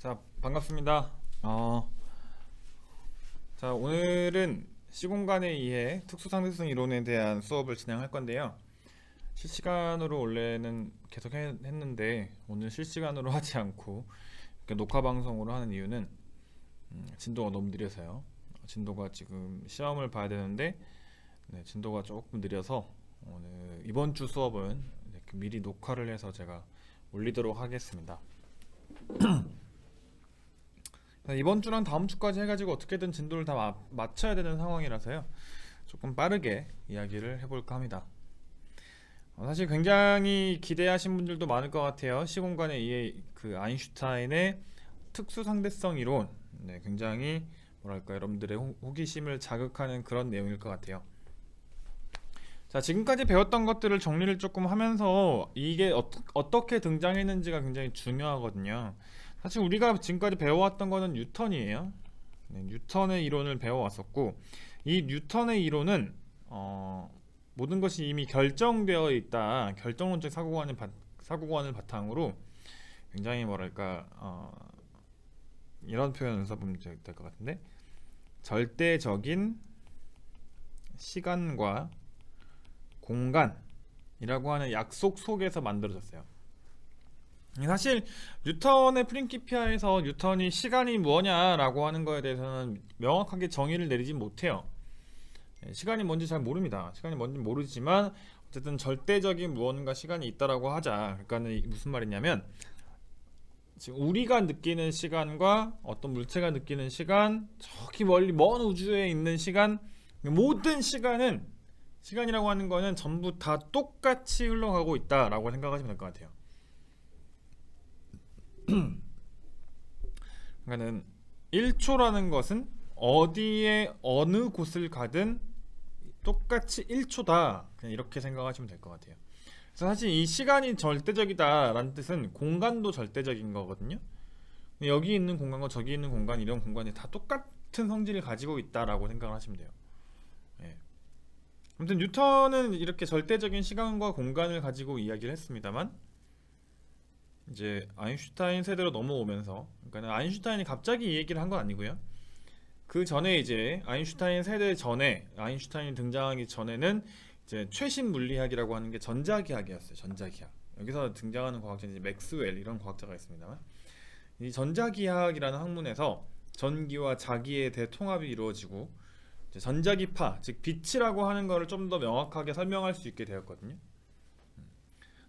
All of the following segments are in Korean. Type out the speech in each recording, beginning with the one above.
자, 반갑습니다. 자, 오늘은 시공간에 의해 특수상대성 이론에 대한 수업을 진행할 건데요. 실시간으로 원래는 계속 했는데 오늘 실시간으로 하지 않고 이렇게 녹화 방송으로 하는 이유는 진도가 너무 느려서요. 진도가 지금 시험을 봐야 되는데 진도가 조금 느려서 오늘 이번 주 수업은 이렇게 미리 녹화를 해서 제가 올리도록 하겠습니다. 이번 주랑 다음 주까지 해가지고 어떻게든 진도를 다 맞춰야 되는 상황이라서요. 조금 빠르게 이야기를 해볼까 합니다. 사실 굉장히 기대하신 분들도 많을 것 같아요. 시공간에 의해 그 아인슈타인의 특수상대성 이론, 굉장히 뭐랄까 여러분들의 호기심을 자극하는 그런 내용일 것 같아요. 자, 지금까지 배웠던 것들을 정리를 조금 하면서 이게 어떻게 등장했는지가 굉장히 중요하거든요. 사실 우리가 지금까지 배워왔던 거는 뉴턴이에요. 뉴턴의 이론을 배워왔었고, 이 뉴턴의 이론은 모든 것이 이미 결정되어 있다, 결정론적 사고관을 바탕으로 굉장히 뭐랄까 이런 표현을 써보면 될 것 같은데, 절대적인 시간과 공간이라고 하는 약속 속에서 만들어졌어요. 사실 뉴턴의 프린키피아에서 뉴턴이 시간이 뭐냐라고 하는 거에 대해서는 명확하게 정의를 내리지 못해요. 시간이 뭔지 잘 모릅니다. 시간이 뭔지 모르지만 어쨌든 절대적인 무언가 시간이 있다라고 하자. 그러니까 무슨 말이냐면 지금 우리가 느끼는 시간과 어떤 물체가 느끼는 시간, 저기 멀리 먼 우주에 있는 시간, 모든 시간이라고 하는 거는 전부 다 똑같이 흘러가고 있다라고 생각하시면 될 것 같아요. 그러니까는 1초라는 것은 어디에 어느 곳을 가든 똑같이 1초다, 그냥 이렇게 생각하시면 될 것 같아요. 그래서 사실 이 시간이 절대적이다 라는 뜻은 공간도 절대적인 거거든요. 여기 있는 공간과 저기 있는 공간, 이런 공간이 다 똑같은 성질을 가지고 있다라고 생각을 하시면 돼요. 아무튼 뉴턴은 이렇게 절대적인 시간과 공간을 가지고 이야기를 했습니다만, 이제 아인슈타인 세대로 넘어오면서, 그러니까 아인슈타인이 갑자기 이 얘기를 한 건 아니고요. 그 전에 이제 아인슈타인 세대 전에, 아인슈타인이 등장하기 전에는 이제 최신 물리학이라고 하는 게 전자기학이었어요. 전자기학. 여기서 등장하는 과학자는 이제 맥스웰 이런 과학자가 있습니다만, 이 전자기학이라는 학문에서 전기와 자기의 대통합이 이루어지고 이제 전자기파, 즉 빛이라고 하는 거를 좀 더 명확하게 설명할 수 있게 되었거든요.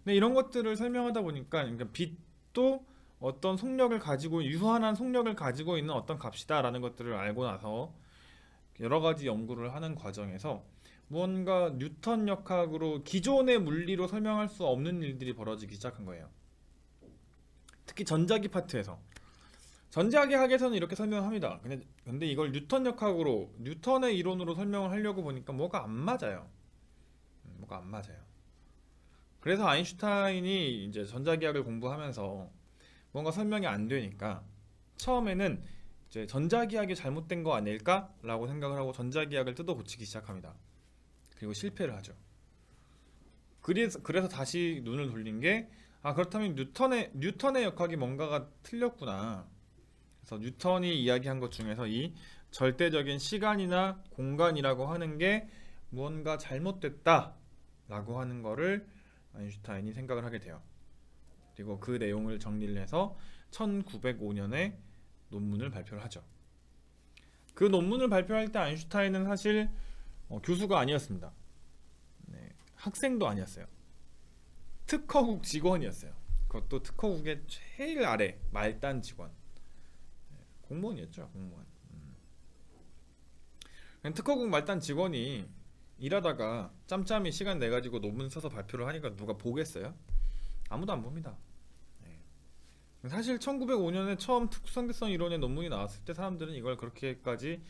근데 이런 것들을 설명하다 보니까, 그러니까 빛도 어떤 속력을 가지고, 유한한 속력을 가지고 있는 어떤 값이다라는 것들을 알고 나서 여러 가지 연구를 하는 과정에서 무언가 뉴턴 역학으로 기존의 물리로 설명할 수 없는 일들이 벌어지기 시작한 거예요. 특히 전자기 파트에서. 전자기학에서는 이렇게 설명합니다. 근데 이걸 뉴턴 역학으로, 뉴턴의 이론으로 설명을 하려고 보니까 뭐가 안 맞아요. 뭐가 안 맞아요. 그래서 아인슈타인이 이제 전자기학을 공부하면서 뭔가 설명이 안 되니까 처음에는 이제 전자기학이 잘못된 거 아닐까라고 생각을 하고 전자기학을 뜯어 고치기 시작합니다. 그리고 실패를 하죠. 그래서 다시 눈을 돌린 게, 그렇다면 뉴턴의 역학이 뭔가가 틀렸구나. 그래서 뉴턴이 이야기한 것 중에서 이 절대적인 시간이나 공간이라고 하는 게 무언가 잘못됐다라고 하는 거를 아인슈타인이 생각을 하게 돼요. 그리고 그 내용을 정리를 해서 1905년에 논문을 발표를 하죠. 그 논문을 발표할 때 아인슈타인은 사실 교수가 아니었습니다. 학생도 아니었어요. 특허국 직원이었어요. 그것도 특허국의 제일 아래 말단 직원. 공무원이었죠, 공무원. 특허국 말단 직원이 일하다가 짬짬이 시간 내가지고 논문 써서 발표를 하니까 누가 보겠어요? 아무도 안 봅니다. 사실 1905년에 처음 특수상대성 이론의 논문이 나왔을 때 사람들은 이걸 그렇게까지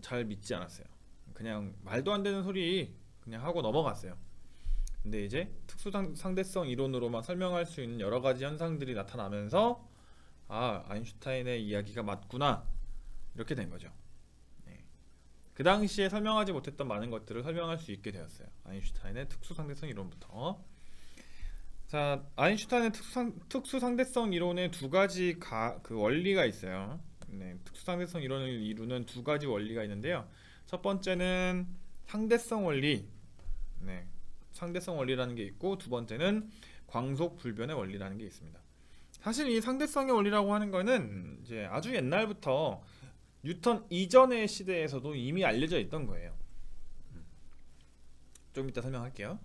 잘 믿지 않았어요. 그냥 말도 안 되는 소리 그냥 하고 넘어갔어요. 근데 이제 특수상대성 이론으로만 설명할 수 있는 여러 가지 현상들이 나타나면서 아인슈타인의 이야기가 맞구나, 이렇게 된 거죠. 그 당시에 설명하지 못했던 많은 것들을 설명할 수 있게 되었어요. 아인슈타인의 특수상대성 이론부터. 자, 아인슈타인의 특수상대성 이론에 두 가지 그 원리가 있어요. 네, 특수상대성 이론을 이루는 두 가지 원리가 있는데요. 첫 번째는 상대성 원리, 네, 상대성 원리라는 게 있고, 두 번째는 광속 불변의 원리라는 게 있습니다. 사실 이 상대성의 원리라고 하는 거는 이제 아주 옛날부터 뉴턴 이전의 시대에서도 이미 알려져 있던 거예요. 좀 이따 설명할게요.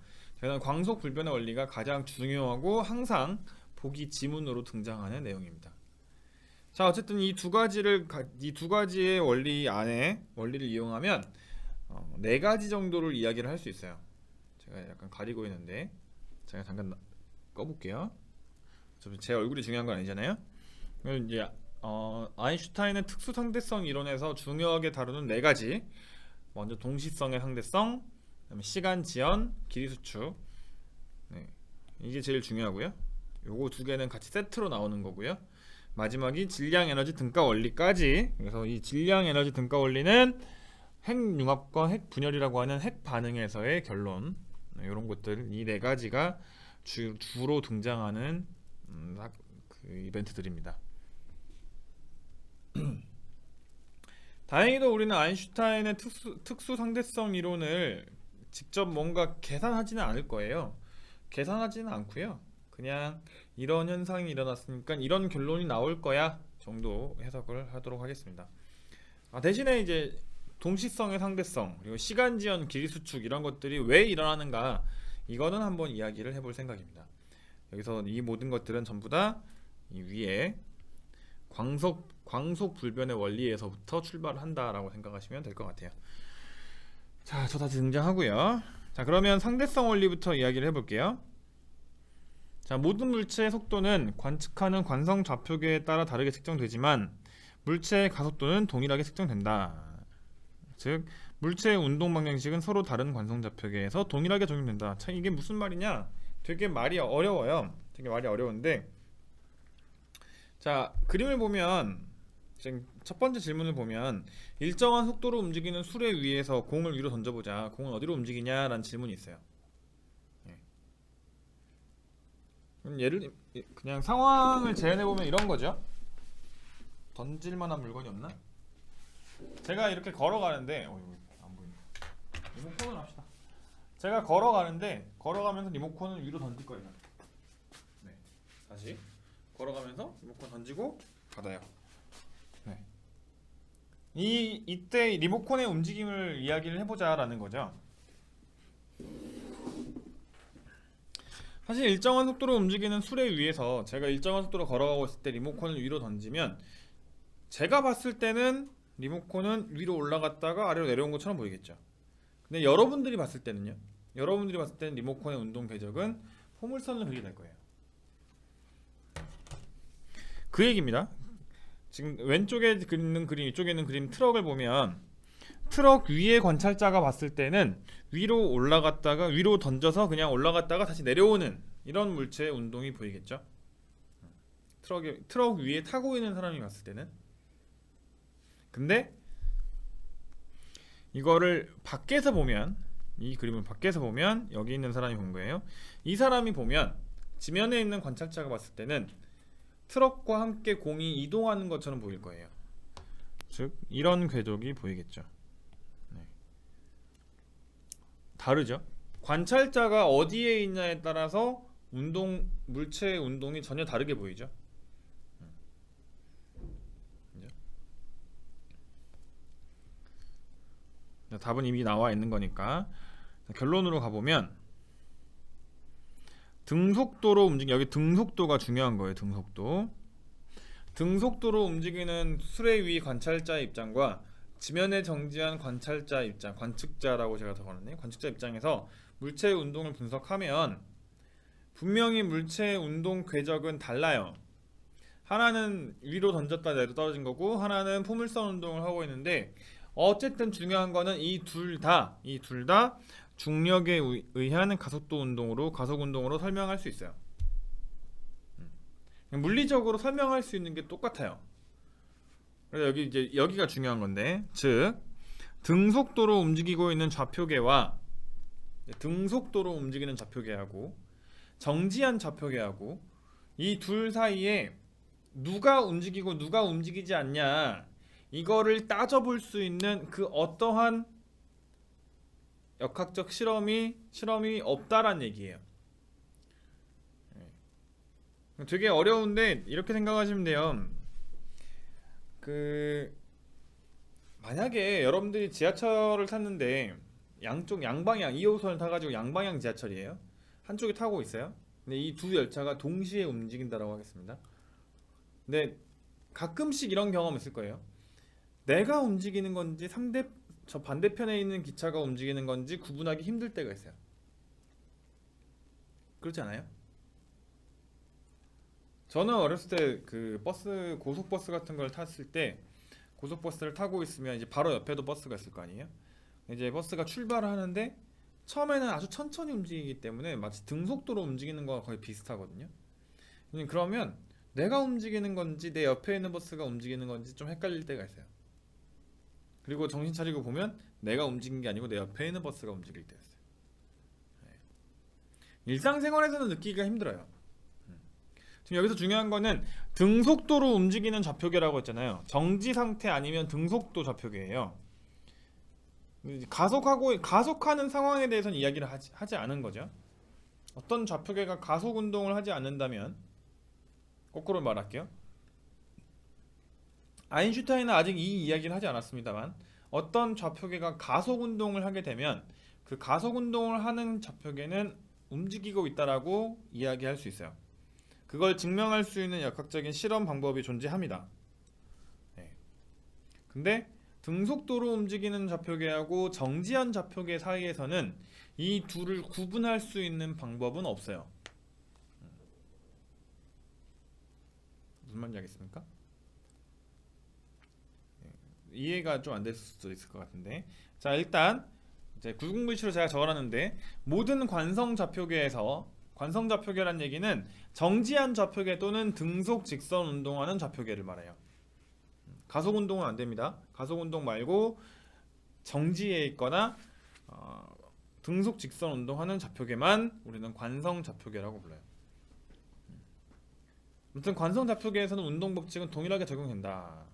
광속 불변의 원리가 가장 중요하고 항상 보기 지문으로 등장하는 내용입니다. 자, 어쨌든 이 두 가지의 원리 안에 원리를 이용하면 네 가지 정도를 이야기를 할 수 있어요. 제가 약간 가리고 있는데 제가 잠깐 꺼볼게요. 제 얼굴이 중요한 건 아니잖아요. 이제 아인슈타인의 특수상대성 이론에서 중요하게 다루는 네 가지. 먼저 동시성의 상대성, 그다음에 시간 지연, 길이 수축. 네, 이게 제일 중요하고요. 요거 두 개는 같이 세트로 나오는 거고요. 마지막이 질량 에너지 등가 원리까지. 그래서 이 질량 에너지 등가 원리는 핵융합과 핵분열이라고 하는 핵 반응에서의 결론. 이런 것들, 이 네 가지가 주로 등장하는 그 이벤트들입니다. 다행히도 우리는 아인슈타인의 특수 상대성 이론을 직접 뭔가 계산하지는 않을 거예요. 계산하지는 않고요. 그냥 이런 현상이 일어났으니까 이런 결론이 나올 거야 정도 해석을 하도록 하겠습니다. 대신에 이제 동시성의 상대성, 그리고 시간 지연, 길이 수축 이런 것들이 왜 일어나는가, 이거는 한번 이야기를 해볼 생각입니다. 여기서 이 모든 것들은 전부 다 이 위에 광속 불변의 원리에서부터 출발한다라고 생각하시면 될 것 같아요. 자, 저 다시 등장하고요. 자, 그러면 상대성 원리부터 이야기를 해볼게요. 자, 모든 물체의 속도는 관측하는 관성 좌표계에 따라 다르게 측정되지만 물체의 가속도는 동일하게 측정된다. 즉, 물체의 운동 방향식은 서로 다른 관성 좌표계에서 동일하게 적용된다. 참, 이게 무슨 말이냐? 되게 말이 어려워요. 되게 말이 어려운데, 자, 그림을 보면, 지금 첫 번째 질문을 보면 일정한 속도로 움직이는 수레 위에서 공을 위로 던져보자. 공은 어디로 움직이냐라는 질문이 있어요. 그냥 상황을 재현해보면 이런 거죠. 던질 만한 물건이 없나? 제가 이렇게 걸어가는데 안 보이네. 리모컨을 합시다. 제가 걸어가면서 리모컨을 위로 던질 거예요. 네, 다시 걸어가면서 리모컨 던지고 받아요. 네. 이때 리모컨의 움직임을 이야기를 해보자라는 거죠. 사실 일정한 속도로 움직이는 수레 위에서 제가 일정한 속도로 걸어가고 있을 때 리모컨을 위로 던지면 제가 봤을 때는 리모컨은 위로 올라갔다가 아래로 내려온 것처럼 보이겠죠. 근데 여러분들이 봤을 때는 리모컨의 운동 궤적은 포물선을 그리게 될 거예요. 그 얘기입니다. 지금 왼쪽에 있는 그림, 이쪽에 있는 그림, 트럭을 보면 트럭 위에 관찰자가 봤을 때는 위로 올라갔다가 위로 던져서 그냥 올라갔다가 다시 내려오는 이런 물체의 운동이 보이겠죠. 트럭 위에 타고 있는 사람이 봤을 때는. 근데 이거를 밖에서 보면, 이 그림을 밖에서 보면, 여기 있는 사람이 본 거예요. 이 사람이 보면 지면에 있는 관찰자가 봤을 때는 트럭과 함께 공이 이동하는 것처럼 보일 거예요. 즉 이런 궤적이 보이겠죠. 네. 다르죠. 관찰자가 어디에 있냐에 따라서 물체의 운동이 전혀 다르게 보이죠. 답은 이미 나와 있는 거니까 결론으로 가보면 등속도로 여기 등속도가 중요한 거예요. 등속도로 움직이는 수레 위 관찰자의 입장과 지면에 정지한 관찰자 입장, 관측자라고 제가 적어놨네요. 관측자 입장에서 물체의 운동을 분석하면 분명히 물체의 운동 궤적은 달라요. 하나는 위로 던졌다 내려 떨어진 거고 하나는 포물선 운동을 하고 있는데, 어쨌든 중요한 거는 이 둘 다 중력에 의한 가속도 운동으로, 가속 운동으로 설명할 수 있어요. 물리적으로 설명할 수 있는 게 똑같아요. 그래서 여기가 중요한 건데, 즉 등속도로 움직이고 있는 좌표계와 등속도로 움직이는 좌표계하고 정지한 좌표계하고 이 둘 사이에 누가 움직이고 누가 움직이지 않냐 이거를 따져볼 수 있는 그 어떠한 역학적 실험이 없다란 얘기예요. 되게 어려운데 이렇게 생각하시면 돼요. 만약에 여러분들이 지하철을 탔는데 양쪽 양방향 2호선을 타가지고 양방향 지하철이에요. 한쪽에 타고 있어요. 근데 이 두 열차가 동시에 움직인다라고 하겠습니다. 근데 가끔씩 이런 경험 있을 거예요. 내가 움직이는 건지 저 반대편에 있는 기차가 움직이는 건지 구분하기 힘들 때가 있어요. 그렇지 않아요? 저는 어렸을 때 그 고속버스 같은 걸 탔을 때 고속버스를 타고 있으면 이제 바로 옆에도 버스가 있을 거 아니에요? 이제 버스가 출발을 하는데 처음에는 아주 천천히 움직이기 때문에 마치 등속도로 움직이는 거와 거의 비슷하거든요. 그러면 내가 움직이는 건지 내 옆에 있는 버스가 움직이는 건지 좀 헷갈릴 때가 있어요. 그리고 정신 차리고 보면 내가 움직인 게 아니고 내 옆에 있는 버스가 움직일 때가 있어요. 일상생활에서는 느끼기가 힘들어요. 지금 여기서 중요한 거는 등속도로 움직이는 좌표계라고 했잖아요. 정지 상태 아니면 등속도 좌표계예요. 가속하는 상황에 대해서는 이야기를 하지 않은 거죠. 어떤 좌표계가 가속 운동을 하지 않는다면, 거꾸로 말할게요. 아인슈타인은 아직 이 이야기를 하지 않았습니다만 어떤 좌표계가 가속 운동을 하게 되면 그 가속 운동을 하는 좌표계는 움직이고 있다라고 이야기할 수 있어요. 그걸 증명할 수 있는 역학적인 실험 방법이 존재합니다. 근데 등속도로 움직이는 좌표계하고 정지한 좌표계 사이에서는 이 둘을 구분할 수 있는 방법은 없어요. 무슨 말인지 알겠습니까? 이해가 좀 안 될 수도 있을 것 같은데, 자 일단 이제 굵은글씨로 제가 적어놨는데 모든 관성 좌표계에서 관성 좌표계란 얘기는 정지한 좌표계 또는 등속 직선 운동하는 좌표계를 말해요. 가속 운동은 안 됩니다. 가속 운동 말고 정지해 있거나 등속 직선 운동하는 좌표계만 우리는 관성 좌표계라고 불러요. 아무튼 관성 좌표계에서는 운동 법칙은 동일하게 적용된다.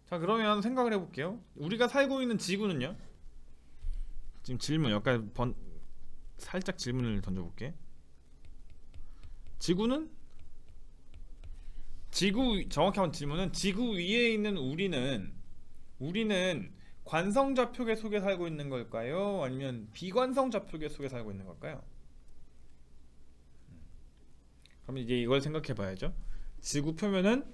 자 그러면 생각을 해볼게요. 우리가 살고 있는 지구는요. 지금 질문 약간 살짝 질문을 던져볼게. 정확히 한번 질문은 지구 위에 있는 우리는 관성 좌표계 속에 살고 있는 걸까요? 아니면 비관성 좌표계 속에 살고 있는 걸까요? 그럼 이제 이걸 생각해 봐야죠. 지구 표면은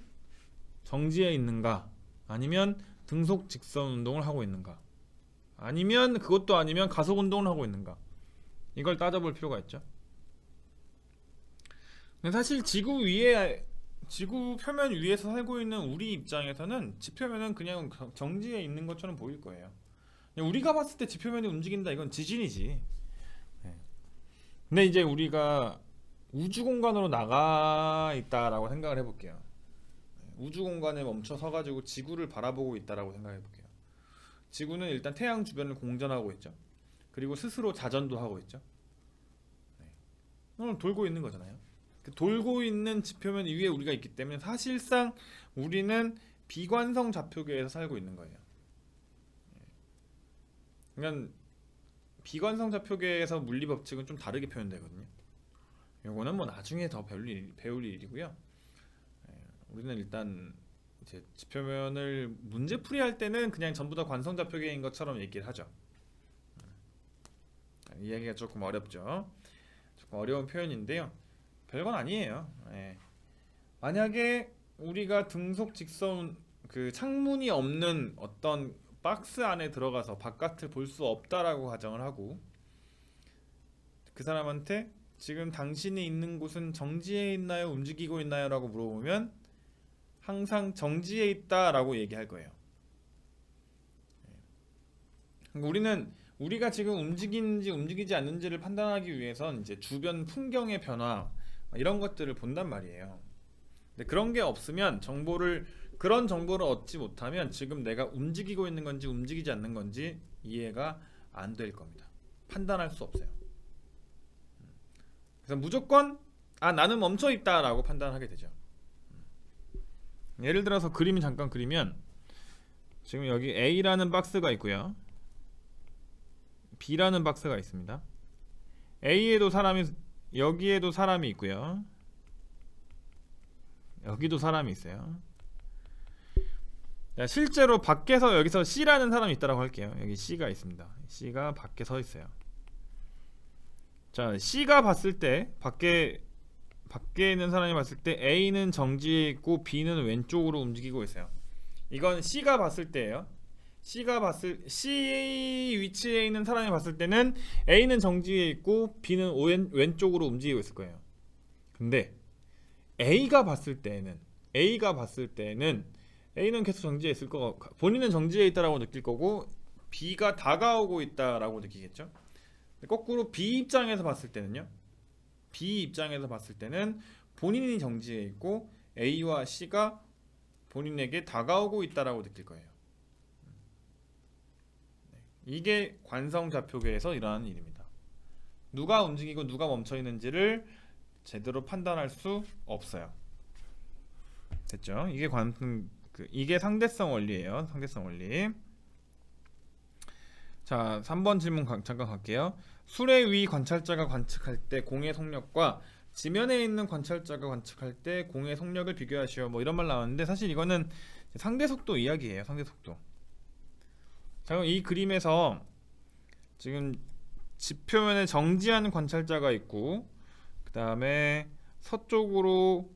정지해 있는가? 아니면 등속 직선 운동을 하고 있는가? 아니면 그것도 아니면 가속 운동을 하고 있는가? 이걸 따져볼 필요가 있죠. 근데 사실 지구 표면 위에서 살고 있는 우리 입장에서는 지표면은 그냥 정지해 있는 것처럼 보일 거예요. 우리가 봤을 때 지표면이 움직인다 이건 지진이지. 근데 이제 우리가 우주 공간으로 나가 있다라고 생각을 해볼게요. 우주 공간에 멈춰 서가지고 지구를 바라보고 있다라고 생각해 볼게요. 지구는 일단 태양 주변을 공전하고 있죠. 그리고 스스로 자전도 하고 있죠. 돌고 있는 거잖아요. 돌고 있는 지표면 위에 우리가 있기 때문에 사실상 우리는 비관성 좌표계에서 살고 있는 거예요. 그러니까 비관성 좌표계에서 물리 법칙은 좀 다르게 표현되거든요. 요거는 뭐 나중에 더 배울 일이고요. 우리는 일단 이제 지표면을 문제풀이 할 때는 그냥 전부 다 관성 좌표계인 것처럼 얘기를 하죠. 이야기가 조금 어렵죠. 조금 어려운 표현인데요. 별건 아니에요. 만약에 우리가 등속 직선 창문이 없는 어떤 박스 안에 들어가서 바깥을 볼 수 없다라고 가정을 하고 그 사람한테 지금 당신이 있는 곳은 정지해 있나요? 움직이고 있나요? 라고 물어보면 항상 정지해 있다 라고 얘기할 거예요. 우리가 지금 움직이는지 움직이지 않는지를 판단하기 위해선 이제 주변 풍경의 변화 이런 것들을 본단 말이에요. 근데 그런 게 없으면 그런 정보를 얻지 못하면 지금 내가 움직이고 있는 건지 움직이지 않는 건지 이해가 안 될 겁니다. 판단할 수 없어요. 그래서 무조건 나는 멈춰 있다라고 판단하게 되죠. 예를 들어서 그림을 잠깐 그리면 지금 여기 A라는 박스가 있고요, B라는 박스가 있습니다. A에도 여기에도 사람이 있고요, 여기도 사람이 있어요. 실제로 밖에서 여기서 C라는 사람이 있다고 할게요. 여기 C가 있습니다. C가 밖에 서 있어요. 자, C가 봤을 때 밖에 있는 사람이 봤을 때 A는 정지해 있고 B는 왼쪽으로 움직이고 있어요. 이건 C가 봤을 때예요. C 위치에 있는 사람이 봤을 때는 A는 정지해 있고 B는 왼쪽으로 움직이고 있을 거예요. 근데 A가 봤을 때는 A는 계속 정지해 있을 거고, 본인은 정지해 있다라고 느낄 거고 B가 다가오고 있다라고 느끼겠죠. 거꾸로 B 입장에서 봤을 때는 본인이 정지해 있고 A와 C가 본인에게 다가오고 있다라고 느낄 거예요. 이게 관성좌표계에서 일어나는 일입니다. 누가 움직이고 누가 멈춰 있는지를 제대로 판단할 수 없어요. 됐죠? 이게 상대성 원리예요. 상대성 원리. 자, 3번 질문 잠깐 갈게요. 수레 위 관찰자가 관측할 때 공의 속력과 지면에 있는 관찰자가 관측할 때 공의 속력을 비교하시오. 뭐 이런 말 나왔는데 사실 이거는 상대속도 이야기예요. 상대속도. 자, 그럼 이 그림에서 지금 지표면에 정지하는 관찰자가 있고, 그 다음에 서쪽으로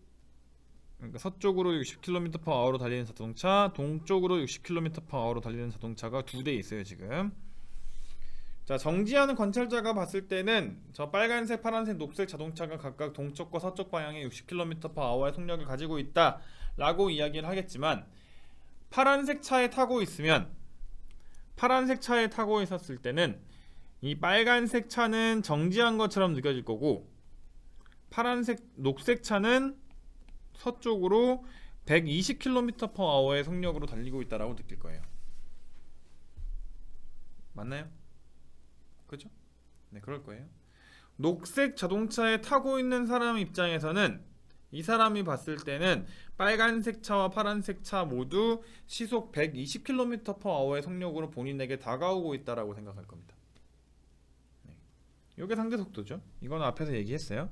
60km/h로 달리는 자동차, 동쪽으로 60km/h로 달리는 자동차가 2대 있어요 지금. 자, 정지하는 관찰자가 봤을 때는 저 빨간색, 파란색, 녹색 자동차가 각각 동쪽과 서쪽 방향에 60km/h의 속력을 가지고 있다 라고 이야기를 하겠지만, 파란색 차에 타고 있었을 때는 이 빨간색 차는 정지한 것처럼 느껴질 거고, 녹색 차는 서쪽으로 120km/h의 속력으로 달리고 있다라고 느낄 거예요. 맞나요? 그죠? 네, 그럴 거예요. 녹색 자동차에 타고 있는 사람 입장에서는, 이 사람이 봤을 때는 빨간색 차와 파란색 차 모두 시속 120km/h의 속력으로 본인에게 다가오고 있다라고 생각할 겁니다. 네. 이게 상대 속도죠. 이건 앞에서 얘기했어요.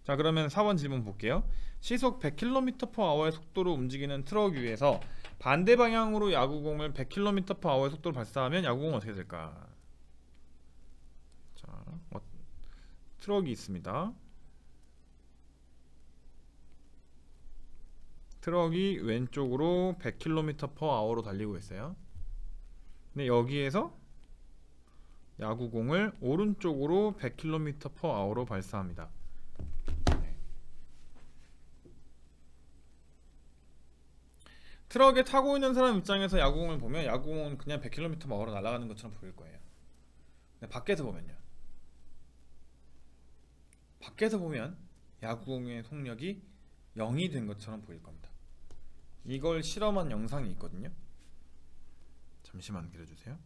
자, 그러면 4번 질문 볼게요. 시속 100km/h의 속도로 움직이는 트럭 위에서 반대 방향으로 야구공을 100km/h의 속도로 발사하면 야구공은 어떻게 될까? 자, 트럭이 있습니다. 트럭이 왼쪽으로 100km/h로 달리고 있어요. 근데 여기에서 야구공을 오른쪽으로 100km/h로 발사합니다. 트럭에 타고 있는 사람 입장에서 야구공을 보면 야구공은 그냥 100km/h로 날아가는 것처럼 보일 거예요. 근데 밖에서 보면 야구공의 속력이 0이 된 것처럼 보일 겁니다. 이걸 실험한 영상이 있거든요. 잠시만 기다려주세요.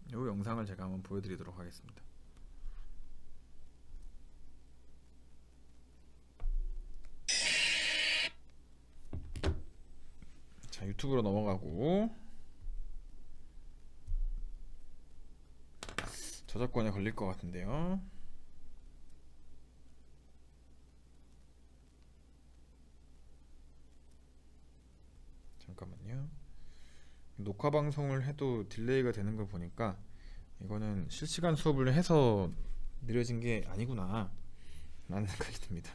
이 영상을 제가 한번 보여드리도록 하겠습니다. 자, 유튜브로 넘어가고, 저작권에 걸릴 것 같은데요. 잠깐만요. 녹화 방송을 해도 딜레이가 되는 걸 보니까 이거는 실시간 수업을 해서 느려진 게 아니구나 라는 생각이 듭니다.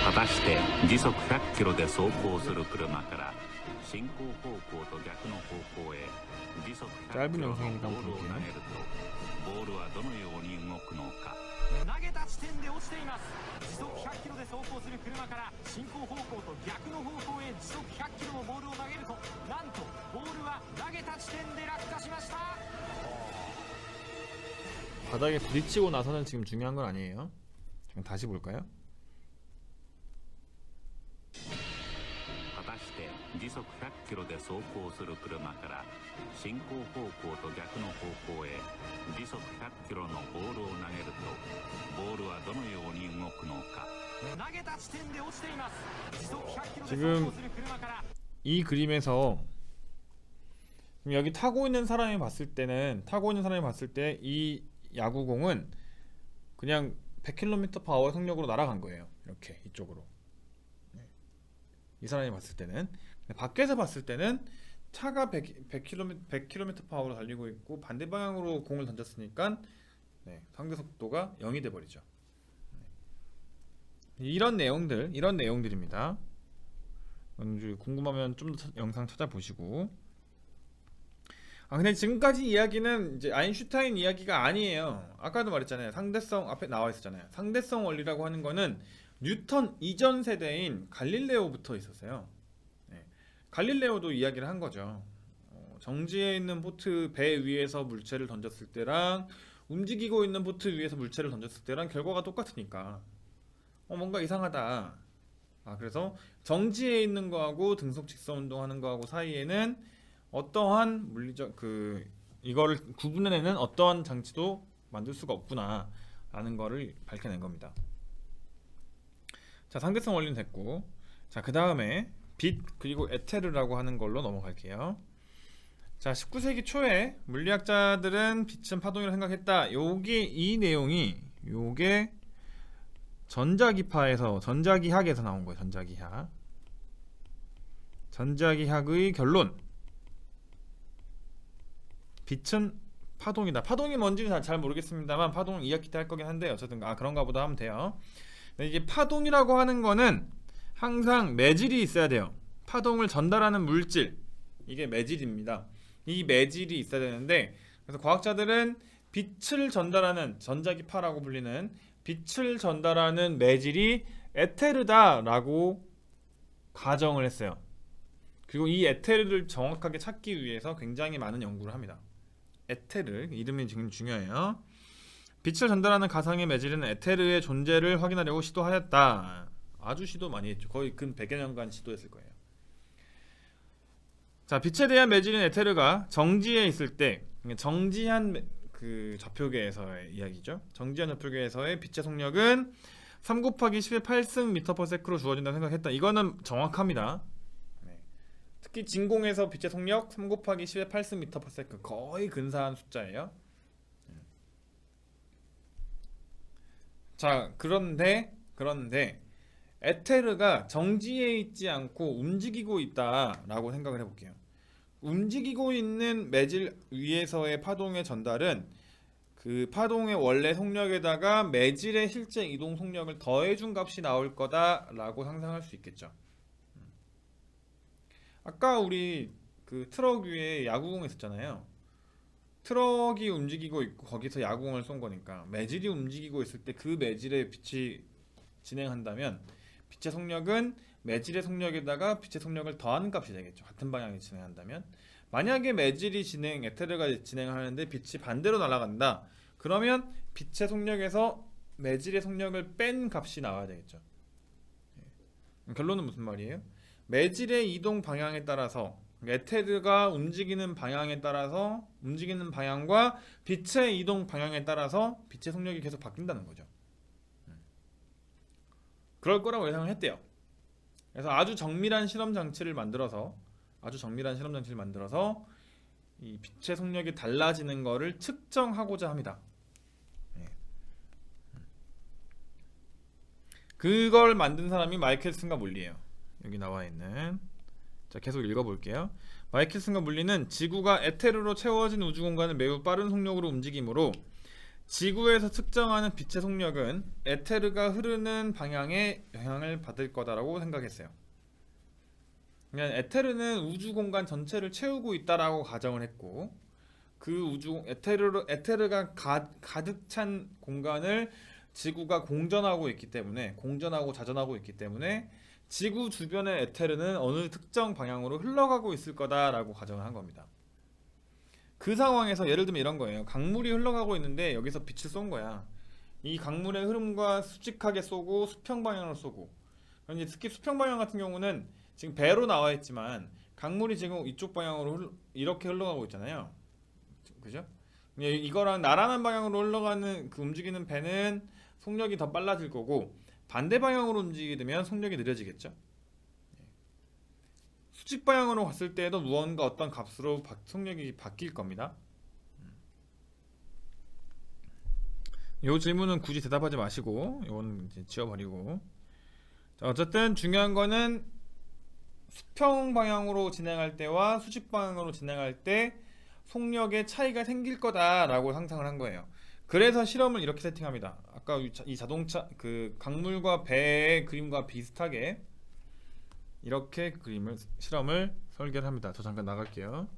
果たして時速100キロで走行する車から進行方向と逆の方向へ時速100キロのボールを投げるとボールはどのように動くのか。投げた地点で落ちています。時速100キロで走行する車から進行方向と逆の方向へ時速100キロのボールを投げると、なんとボールは投げた地点で落下しました。 바닥에 부딪히고 나서는 지금 중요한 건 아니에요. 지금 다시 볼까요? 時速100キロで走行する車から進行方向と逆の方向へ時速100キロのボールを投げるとボールはどのように動くのか。投げた地点で落ちています。時速100キロで 지금 走行する車から 이 그림에서 여기 타고 있는 사람이 봤을 때 이 야구공은 그냥 100km/h 속력으로 날아간 거예요. 이렇게 이쪽으로. 이 사람이 봤을 때는, 밖에서 봤을 때는 차가 100km/h로 달리고 있고 반대 방향으로 공을 던졌으니까 상대 속도가 0이 돼 버리죠. 이런 내용들입니다. 궁금하면 좀 더 영상 찾아보시고. 근데 지금까지 이야기는 이제 아인슈타인 이야기가 아니에요. 아까도 말했잖아요. 상대성, 앞에 나와 있었잖아요. 상대성 원리라고 하는 거는 뉴턴 이전 세대인 갈릴레오부터 있었어요. 갈릴레오도 이야기를 한 거죠. 정지해 있는 보트 배 위에서 물체를 던졌을 때랑 움직이고 있는 보트 위에서 물체를 던졌을 때랑 결과가 똑같으니까 뭔가 이상하다. 그래서 정지해 있는 거하고 등속 직선 운동하는 거하고 사이에는 어떠한 물리적 이거를 구분해내는 어떠한 장치도 만들 수가 없구나 라는 거를 밝혀낸 겁니다. 자, 상대성 원리는 됐고, 자, 그 다음에 빛 그리고 에테르라고 하는 걸로 넘어갈게요. 자, 19세기 초에 물리학자들은 빛은 파동이라고 생각했다. 이 내용이 요게 전자기학에서 나온 거예요. 전자기학의 결론. 빛은 파동이다. 파동이 뭔지는 잘 모르겠습니다만 파동 2학기 때 할 거긴 한데 어쨌든 그런가 보다 하면 돼요. 근데 이게 파동이라고 하는 거는 항상 매질이 있어야 돼요. 파동을 전달하는 물질, 이게 매질입니다. 이 매질이 있어야 되는데, 그래서 과학자들은 빛을 전달하는, 전자기파라고 불리는 빛을 전달하는 매질이 에테르다라고 가정을 했어요. 그리고 이 에테르를 정확하게 찾기 위해서 굉장히 많은 연구를 합니다. 에테르, 이름이 지금 중요해요. 빛을 전달하는 가상의 매질은 에테르의 존재를 확인하려고 시도하였다. 아주 시도 많이 했죠. 거의 근 100여 년간 시도했을 거예요. 자, 빛에 대한 매질인 에테르가 정지해 있을 때, 정지한 좌표계에서의 이야기죠. 정지한 좌표계에서의 빛의 속력은 3 곱하기 10의 8승 m/s로 주어진다고 생각했다. 이거는 정확합니다. 특히 진공에서 빛의 속력 3 곱하기 10의 8승 m/s, 거의 근사한 숫자예요. 자, 그런데 에테르가 정지해 있지 않고 움직이고 있다라고 생각을 해볼게요. 움직이고 있는 매질 위에서의 파동의 전달은 그 파동의 원래 속력에다가 매질의 실제 이동 속력을 더해준 값이 나올 거다라고 상상할 수 있겠죠. 아까 우리 트럭 위에 야구공 있었잖아요. 트럭이 움직이고 있고 거기서 야구공을 쏜 거니까 매질이 움직이고 있을 때 그 매질에 빛이 진행한다면 빛의 속력은 매질의 속력에다가 빛의 속력을 더하는 값이 되겠죠. 같은 방향에 진행한다면. 만약에 매질이 에테르가 진행하는데 빛이 반대로 날아간다. 그러면 빛의 속력에서 매질의 속력을 뺀 값이 나와야 되겠죠. 결론은 무슨 말이에요? 매질의 이동 방향에 따라서, 에테르가 움직이는 방향에 따라서, 움직이는 방향과 빛의 이동 방향에 따라서 빛의 속력이 계속 바뀐다는 거죠. 그럴 거라고 예상을 했대요. 그래서 아주 정밀한 실험 장치를 만들어서 이 빛의 속력이 달라지는 거를 측정하고자 합니다. 그걸 만든 사람이 마이켈슨과 물리예요. 여기 나와 있는, 자, 계속 읽어볼게요. 마이켈슨과 물리는 지구가 에테르로 채워진 우주 공간을 매우 빠른 속력으로 움직이므로 지구에서 측정하는 빛의 속력은 에테르가 흐르는 방향에 영향을 받을 거다라고 생각했어요. 그러니까 에테르는 우주 공간 전체를 채우고 있다라고 가정을 했고, 그 에테르가 가득 찬 공간을 지구가 공전하고 자전하고 있기 때문에 지구 주변의 에테르는 어느 특정 방향으로 흘러가고 있을 거다라고 가정을 한 겁니다. 그 상황에서 예를 들면 이런 거예요. 강물이 흘러가고 있는데 여기서 빛을 쏜 거야. 이 강물의 흐름과 수직하게 쏘고 수평 방향으로 쏘고. 특히 수평 방향 같은 경우는 지금 배로 나와 있지만 강물이 지금 이쪽 방향으로 이렇게 흘러가고 있잖아요. 그죠? 이거랑 나란한 방향으로 흘러가는 그 움직이는 배는 속력이 더 빨라질 거고 반대 방향으로 움직이게 되면 속력이 느려지겠죠. 수직 방향으로 갔을 때에도 무언가 어떤 값으로 속력이 바뀔 겁니다. 이 질문은 굳이 대답하지 마시고 이건 이제 지워버리고. 자, 어쨌든 중요한 거는 수평 방향으로 진행할 때와 수직 방향으로 진행할 때 속력의 차이가 생길 거다라고 상상을 한 거예요. 그래서 실험을 이렇게 세팅합니다. 아까 이 자동차 그 강물과 배의 그림과 비슷하게 이렇게 실험을 설계를 합니다. 저 잠깐 나갈게요.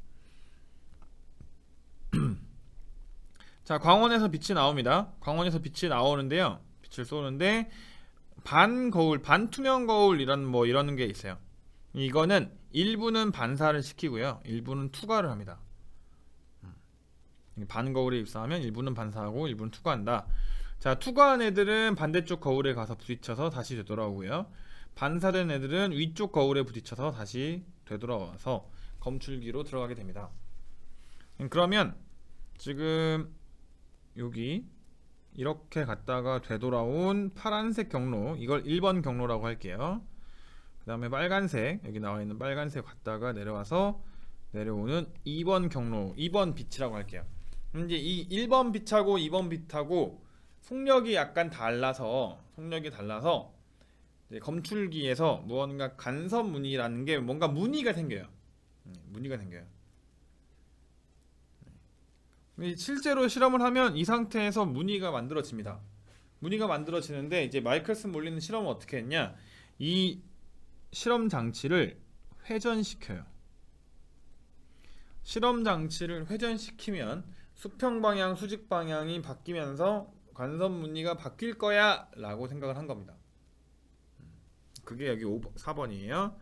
자, 광원에서 빛이 나옵니다. 광원에서 빛이 나오는데요. 빛을 쏘는데 반거울, 반투명 거울이라는 뭐 이런 게 있어요. 이거는 일부는 반사를 시키고요. 일부는 투과를 합니다. 반거울에 입사하면 일부는 반사하고 일부는 투과한다. 자, 투과한 애들은 반대쪽 거울에 가서 부딪혀서 다시 되돌아오고요. 반사된 애들은 위쪽 거울에 부딪혀서 다시 되돌아와서 검출기로 들어가게 됩니다. 그러면 지금 여기 이렇게 갔다가 되돌아온 파란색 경로, 이걸 1번 경로라고 할게요. 그 다음에 빨간색, 여기 나와 있는 빨간색 갔다가 내려와서 내려오는 2번 경로, 2번 빛이라고 할게요. 이제 이 1번 빛하고 2번 빛하고 속력이 약간 달라서 이제 검출기에서 무언가 간섭 무늬라는 게 뭔가 무늬가 생겨요. 무늬가 생겨요. 실제로 실험을 하면 이 상태에서 무늬가 만들어집니다. 무늬가 만들어지는데 이제 마이클슨 몰리는 실험은 어떻게 했냐? 이 실험 장치를 회전시켜요. 실험 장치를 회전시키면 수평 방향, 수직 방향이 바뀌면서 간섭 무늬가 바뀔 거야 라고 생각을 한 겁니다. 그게 여기 4번이에요.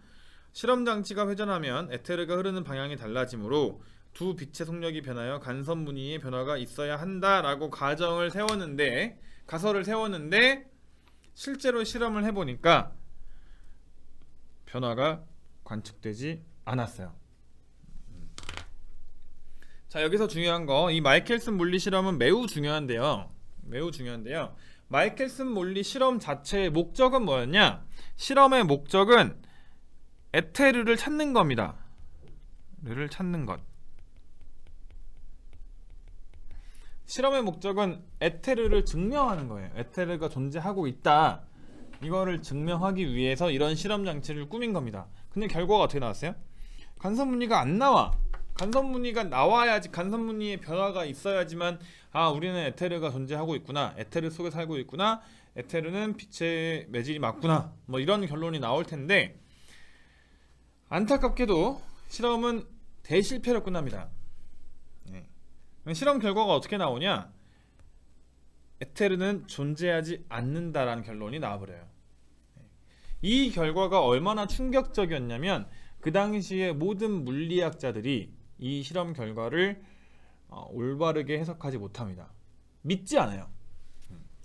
실험 장치가 회전하면 에테르가 흐르는 방향이 달라지므로 두 빛의 속력이 변하여 간섭 무늬의 변화가 있어야 한다라고 가설을 세웠는데 실제로 실험을 해보니까 변화가 관측되지 않았어요. 자, 여기서 중요한 거, 이 마이켈슨 몰리 실험은 매우 중요한데요. 마이켈슨 몰리 실험 자체의 목적은 뭐였냐? 실험의 목적은 에테르를 찾는 겁니다. 를 찾는 것. 실험의 목적은 에테르를 증명하는 거예요. 에테르가 존재하고 있다. 이거를 증명하기 위해서 이런 실험 장치를 꾸민 겁니다. 근데 결과가 어떻게 나왔어요? 간섭 무늬가 안 나와. 간섭 무늬가 나와야지, 간섭 무늬의 변화가 있어야지만 아, 우리는 에테르가 존재하고 있구나, 에테르 속에 살고 있구나, 에테르는 빛의 매질이 맞구나, 뭐 이런 결론이 나올 텐데 안타깝게도 실험은 대실패로 끝납니다. 실험 결과가 어떻게 나오냐? 에테르는 존재하지 않는다라는 결론이 나와버려요. 이 결과가 얼마나 충격적이었냐면 그 당시에 모든 물리학자들이 이 실험 결과를 올바르게 해석하지 못합니다. 믿지 않아요.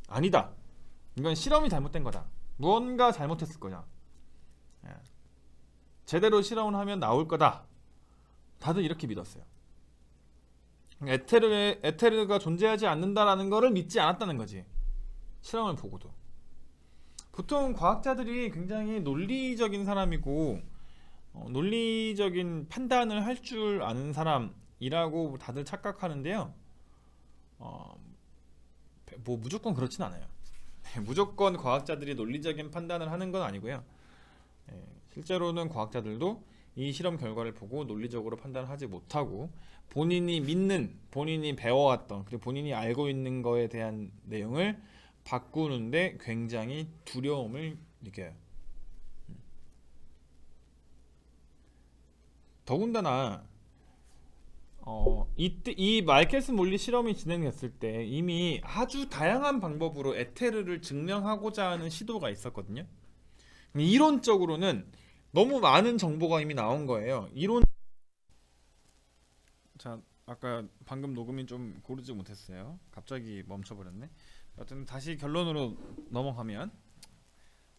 아니다, 이건 실험이 잘못된 거다, 무언가 잘못했을 거냐, 제대로 실험을 하면 나올 거다, 다들 이렇게 믿었어요. 에테르가 존재하지 않는다라는 거를 믿지 않았다는 거지, 실험을 보고도. 보통 과학자들이 굉장히 논리적인 사람이고 논리적인 판단을 할 줄 아는 사람이라고 다들 착각하는데요. 뭐 무조건 그렇진 않아요. 무조건 과학자들이 논리적인 판단을 하는 건 아니고요. 실제로는 과학자들도 이 실험 결과를 보고 논리적으로 판단을 하지 못하고 본인이 믿는, 본인이 배워왔던, 그리고 본인이 알고 있는 거에 대한 내용을 바꾸는데 굉장히 두려움을 느껴요. 더군다나 이 마이켈슨 몰리 실험이 진행됐을 때 이미 아주 다양한 방법으로 에테르를 증명하고자 하는 시도가 있었거든요. 이론적으로는 너무 많은 정보가 이미 나온 거예요. 자, 아까 방금 녹음이 좀 고르지 못했어요. 갑자기 멈춰버렸네. 어쨌든 다시 결론으로 넘어가면,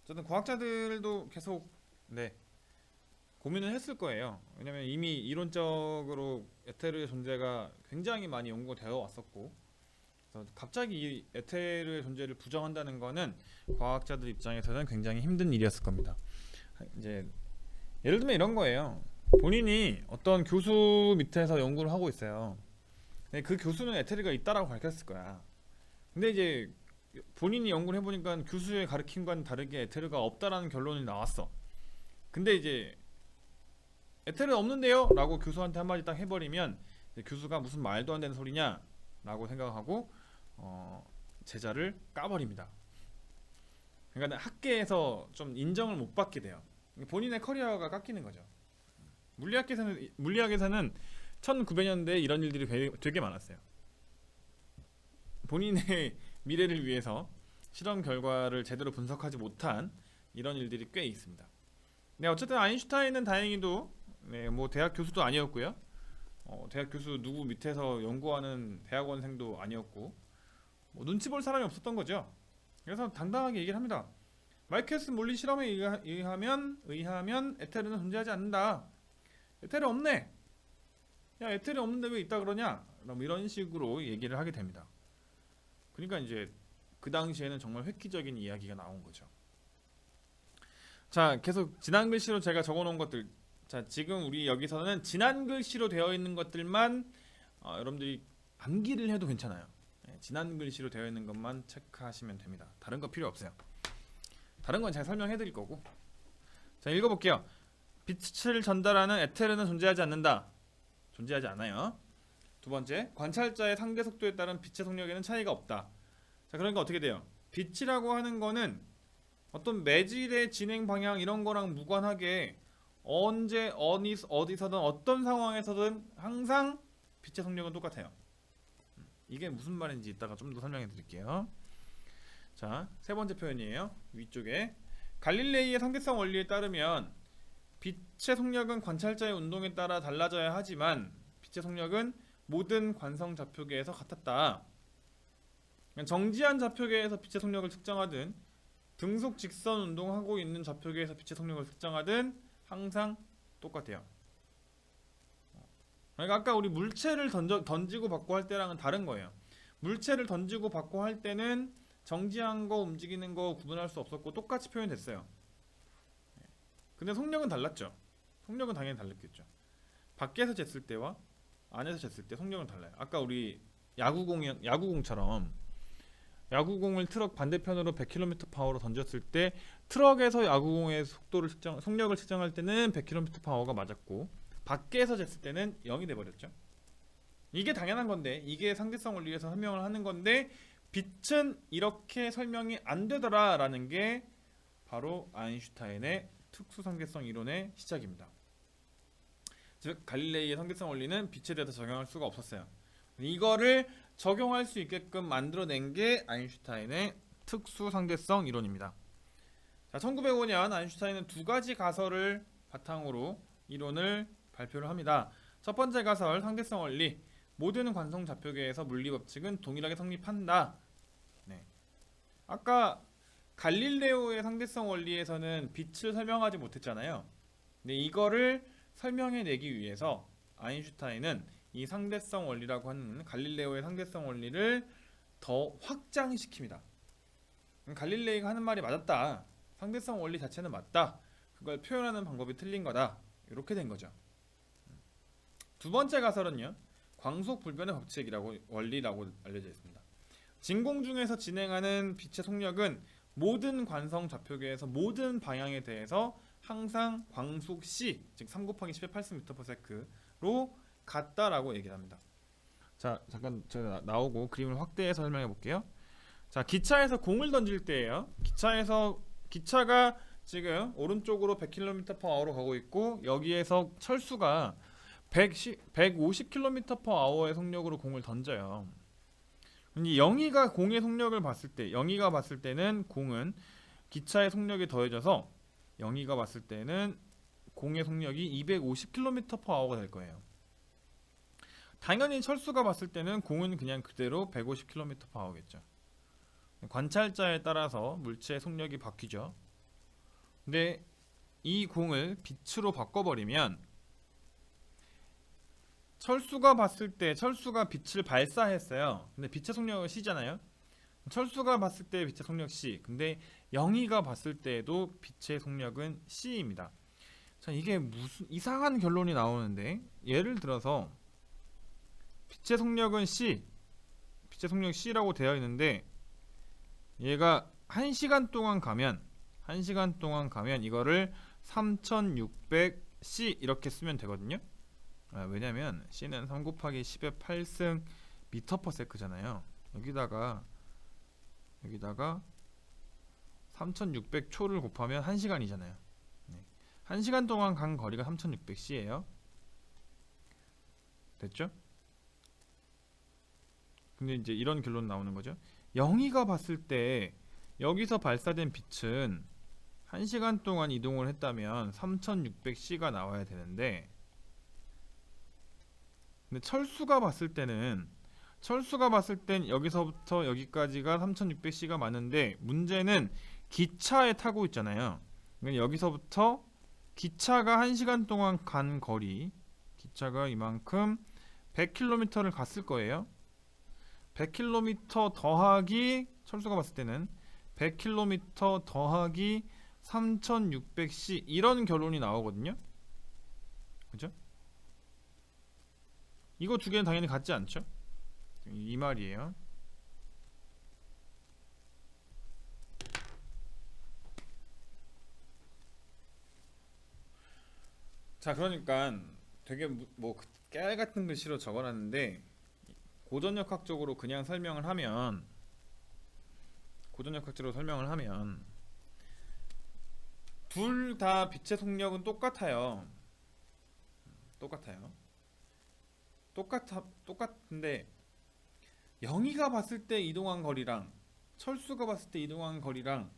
어쨌든 과학자들도 계속 고민을 했을 거예요. 왜냐면 이미 이론적으로 에테르의 존재가 굉장히 많이 연구가 되어 왔었고, 그래서 갑자기 이 에테르의 존재를 부정한다는 거는 과학자들 입장에서는 굉장히 힘든 일이었을 겁니다. 이제 예를 들면 이런 거예요. 본인이 어떤 교수 밑에서 연구를 하고 있어요. 근데 그 교수는 에테르가 있다라고 밝혔을 거야. 근데 이제 본인이 연구를 해보니까 교수의 가르침과는 다르게 에테르가 없다라는 결론이 나왔어. 근데 이제 에테르 없는데요? 라고 교수한테 한마디 딱 해버리면 교수가 무슨 말도 안 되는 소리냐? 라고 생각하고 제자를 까버립니다. 그러니까 학계에서 좀 인정을 못 받게 돼요. 본인의 커리어가 깎이는 거죠. 물리학에서는 1900년대에 이런 일들이 되게 많았어요. 본인의 미래를 위해서 실험 결과를 제대로 분석하지 못한 이런 일들이 꽤 있습니다. 네, 어쨌든 아인슈타인은 다행히도 뭐 대학 교수도 아니었고요. 대학 교수 누구 밑에서 연구하는 대학원생도 아니었고, 뭐 눈치 볼 사람이 없었던 거죠. 그래서 당당하게 얘기를 합니다. 마이케스 몰리 실험에 의하면 에테르는 존재하지 않는다. 에테르 없네. 야, 에테르 없는데 왜 있다 그러냐? 뭐 이런 식으로 얘기를 하게 됩니다. 그러니까 이제 그 당시에는 정말 획기적인 이야기가 나온 거죠. 자, 계속 지난 글씨로 제가 적어놓은 것들. 자, 지금 우리 여기서는 지난 글씨로 되어 있는 것들만 여러분들이 암기를 해도 괜찮아요. 지난 글씨로 되어 있는 것만 체크하시면 됩니다. 다른 거 필요 없어요. 다른 건 제가 설명해 드릴 거고. 자, 읽어볼게요. 빛을 전달하는 에테르는 존재하지 않는다. 존재하지 않아요. 두 번째, 관찰자의 상대 속도에 따른 빛의 속력에는 차이가 없다. 자, 그러니까 어떻게 돼요? 빛이라고 하는 거는 어떤 매질의 진행 방향 이런 거랑 무관하게 언제 어디서든 어떤 상황에서든 항상 빛의 속력은 똑같아요. 이게 무슨 말인지 이따가 좀 더 설명해 드릴게요. 자, 세 번째 표현이에요. 위쪽에 갈릴레이의 상대성 원리에 따르면 빛의 속력은 관찰자의 운동에 따라 달라져야 하지만 빛의 속력은 모든 관성 좌표계에서 같았다. 정지한 좌표계에서 빛의 속력을 측정하든 등속 직선 운동하고 있는 좌표계에서 빛의 속력을 측정하든 항상 똑같아요. 그러니까 아까 우리 물체를 던지고 받고 할 때랑은 다른 거예요. 물체를 던지고 받고 할 때는 정지한 거 움직이는 거 구분할 수 없었고 똑같이 표현됐어요. 근데 속력은 달랐죠. 속력은 당연히 달랐겠죠. 밖에서 쟀을 때와 안에서 쟀을 때 속력은 달라요. 아까 우리 야구공처럼 야구공을 트럭 반대편으로 100km/h로 던졌을 때 트럭에서 야구공의 속력을 측정할 때는 100km/h가 맞았고 밖에서 쟀을 때는 0이 돼버렸죠. 이게 당연한 건데, 이게 상대성 원리에서 설명을 하는 건데 빛은 이렇게 설명이 안 되더라 라는 게 바로 아인슈타인의 특수상대성 이론의 시작입니다. 즉 갈릴레이의 상대성 원리는 빛에 대해서 적용할 수가 없었어요. 이거를 적용할 수 있게끔 만들어낸 게 아인슈타인의 특수상대성 이론입니다. 자, 1905년 아인슈타인은 두 가지 가설을 바탕으로 이론을 발표를 합니다. 첫 번째 가설, 상대성 원리. 모든 관성 좌표계에서 물리 법칙은 동일하게 성립한다. 네. 아까 갈릴레오의 상대성 원리에서는 빛을 설명하지 못했잖아요. 근데 이거를 설명해내기 위해서 아인슈타인은 이 상대성 원리라고 하는 갈릴레오의 상대성 원리를 더 확장시킵니다. 갈릴레이가 하는 말이 맞았다. 상대성 원리 자체는 맞다. 그걸 표현하는 방법이 틀린 거다. 이렇게 된 거죠. 두 번째 가설은요, 광속 불변의 법칙이라고 원리라고 알려져 있습니다. 진공 중에서 진행하는 빛의 속력은 모든 관성 좌표계에서 모든 방향에 대해서 항상 광속 c, 즉 3 곱하기 10의 80m/s로 같다라고 얘기를 합니다. 자, 잠깐 제가 나오고 그림을 확대해서 설명해 볼게요. 자, 기차에서 공을 던질 때예요. 기차가 지금 오른쪽으로 100km/h로 가고 있고 여기에서 철수가 150km/h의 속력으로 공을 던져요. 영희가 공의 속력을 봤을 때, 영희가 봤을 때는 공은 기차의 속력이 더해져서 영희가 봤을 때는 공의 속력이 250km/h가 될 거예요. 당연히 철수가 봤을 때는 공은 그냥 그대로 150km/h겠죠. 관찰자에 따라서 물체의 속력이 바뀌죠. 근데 이 공을 빛으로 바꿔버리면 철수가 봤을 때 철수가 빛을 발사했어요. 근데 빛의 속력은 C잖아요. 철수가 봤을 때 빛의 속력 C. 근데 영희가 봤을 때에도 빛의 속력은 C입니다. 자, 이게 무슨 이상한 결론이 나오는데, 예를 들어서 빛의 속력은 C, 빛의 속력 C라고 되어 있는데 얘가 1시간 동안 가면 이거를 3600C 이렇게 쓰면 되거든요. 왜냐면 C는 3 곱하기 10의 8승 미터/세크잖아요. 여기다가 3600초를 곱하면 1시간이잖아요. 1시간 동안 간 거리가 3600C예요. 됐죠? 근데 이제 이런 결론 나오는 거죠. 영희가 봤을 때 여기서 발사된 빛은 1시간 동안 이동을 했다면 3600C가 나와야 되는데, 근데 철수가 봤을 땐 여기서부터 여기까지가 3600C가 맞는데, 문제는 기차에 타고 있잖아요. 그러니까 여기서부터 기차가 1시간 동안 간 거리, 기차가 이만큼 100km를 갔을 거예요. 100km 더하기, 철수가 봤을 때는 100km 더하기 3600C, 이런 결론이 나오거든요. 그죠? 이거 두 개는 당연히 같지 않죠? 이 말이에요. 자, 그러니까 되게 뭐 깨알 같은 글씨로 적어놨는데, 고전역학적으로 그냥 설명을 하면 둘 다 빛의 속력은 똑같아요. 똑같은데 영희가 봤을 때 이동한 거리랑 철수가 봤을 때 이동한 거리랑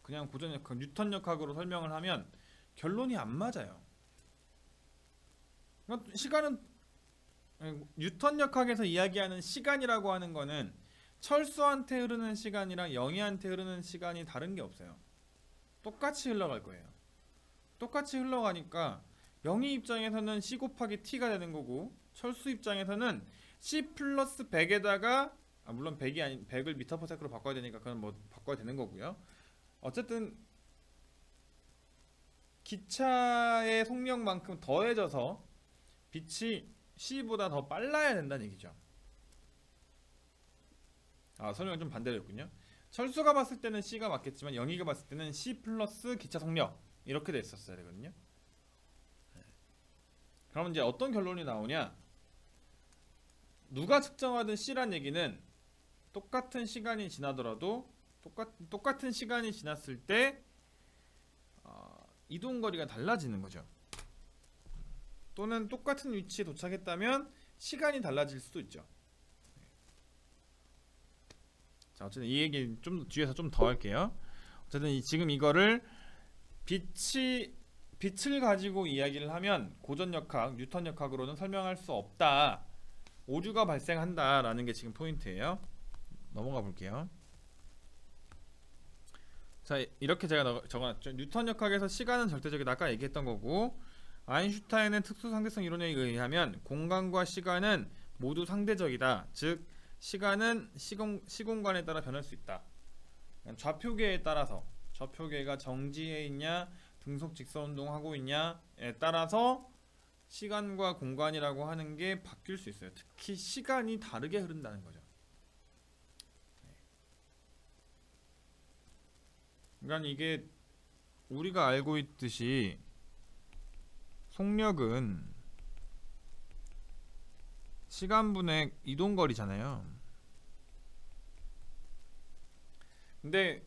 그냥 고전역학, 뉴턴역학으로 설명을 하면 결론이 안 맞아요. 그러니까 시간은, 뉴턴역학에서 이야기하는 시간이라고 하는 거는 철수한테 흐르는 시간이랑 영희한테 흐르는 시간이 다른 게 없어요. 똑같이 흘러갈 거예요. 똑같이 흘러가니까 영희 입장에서는 C 곱하기 T가 되는 거고, 철수 입장에서는 C 플러스 100에다가, 물론 100이 아닌 100을 미터/세크로 바꿔야 되니까 그건 뭐 바꿔야 되는 거고요. 어쨌든 기차의 속력만큼 더해져서 빛이 C보다 더 빨라야 된다는 얘기죠. 설명은 좀 반대로 했군요. 철수가 봤을 때는 C가 맞겠지만 영희가 봤을 때는 C 플러스 기차 속력, 이렇게 됐었어야 되거든요. 그럼 이제 어떤 결론이 나오냐? 누가 측정하든 C란 얘기는 똑같은 시간이 지나더라도 똑같은 시간이 지났을 때 이동 거리가 달라지는 거죠. 또는 똑같은 위치에 도착했다면 시간이 달라질 수도 있죠. 자, 어쨌든 이 얘기 좀 뒤에서 좀 더 할게요. 어쨌든 지금 이거를 빛을 가지고 이야기를 하면 고전역학, 뉴턴역학으로는 설명할 수 없다, 오류가 발생한다 라는 게 지금 포인트예요. 넘어가 볼게요. 자, 이렇게 제가 적어놨죠. 뉴턴역학에서 시간은 절대적이다, 아까 얘기했던 거고, 아인슈타인의 특수상대성 이론에 의하면 공간과 시간은 모두 상대적이다. 즉 시간은 시공간에 따라 변할 수 있다. 좌표계에 따라서, 좌표계가 정지해 있냐 등속 직선 운동하고 있냐에 따라서 시간과 공간이라고 하는 게 바뀔 수 있어요. 특히 시간이 다르게 흐른다는 거죠. 그러니까 이게 우리가 알고 있듯이 속력은 시간분의 이동거리잖아요. 근데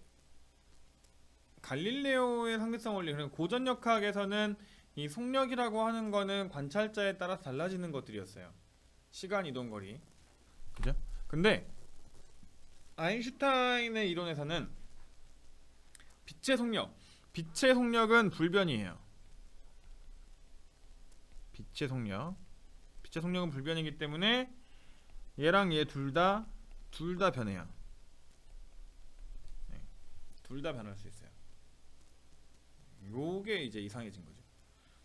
갈릴레오의 상대성 원리, 그러니까 고전역학에서는 이 속력이라고 하는 거는 관찰자에 따라 달라지는 것들이었어요. 시간, 이동거리. 그죠? 근데 아인슈타인의 이론에서는 빛의 속력은 불변이에요. 빛의 속력은 불변이기 때문에 얘랑 얘 둘 다 변해요. 둘 다 변할 수 있어요. 요게 이제 이상해진 거죠.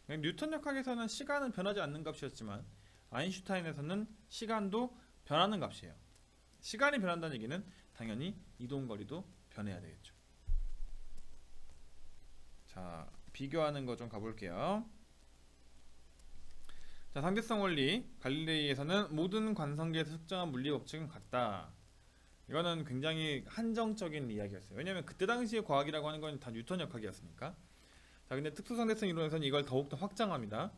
뉴턴 역학에서는 시간은 변하지 않는 값이었지만 아인슈타인에서는 시간도 변하는 값이에요. 시간이 변한다는 얘기는 당연히 이동거리도 변해야 되겠죠. 자, 비교하는 거 좀 가볼게요. 자, 상대성 원리. 갈릴레이에서는 모든 관성계에서 측정한 물리 법칙은 같다. 이거는 굉장히 한정적인 이야기였어요. 왜냐면 그때 당시의 과학이라고 하는 건 다 뉴턴 역학이었으니까. 자, 근데 특수상대성 이론에서는 이걸 더욱더 확장합니다.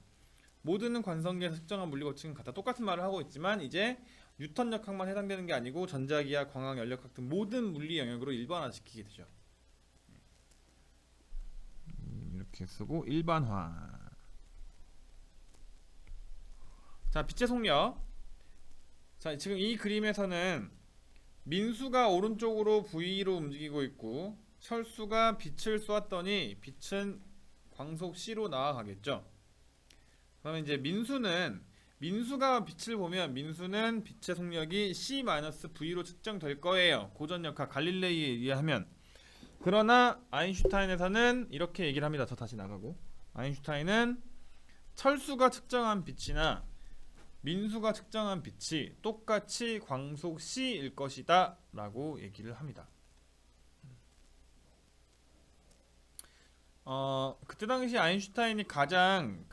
모든 관성계에서 측정한 물리 법칙은 같다. 똑같은 말을 하고 있지만 이제 뉴턴 역학만 해당되는 게 아니고 전자기학, 광학, 연력학 등 모든 물리 영역으로 일반화시키게 되죠. 이렇게 쓰고 일반화. 자, 빛의 속력. 자, 지금 이 그림에서는 민수가 오른쪽으로 V로 움직이고 있고 철수가 빛을 쏘았더니 빛은 광속 C로 나아가겠죠. 그러면 이제 민수가 빛을 보면 민수는 빛의 속력이 C-V로 측정될 거예요. 고전역학 갈릴레이에 의하면. 그러나 아인슈타인에서는 이렇게 얘기를 합니다. 저 다시 나가고. 아인슈타인은 철수가 측정한 빛이나 민수가 측정한 빛이 똑같이 광속 C일 것이다 라고 얘기를 합니다. 그때 당시 아인슈타인이 가장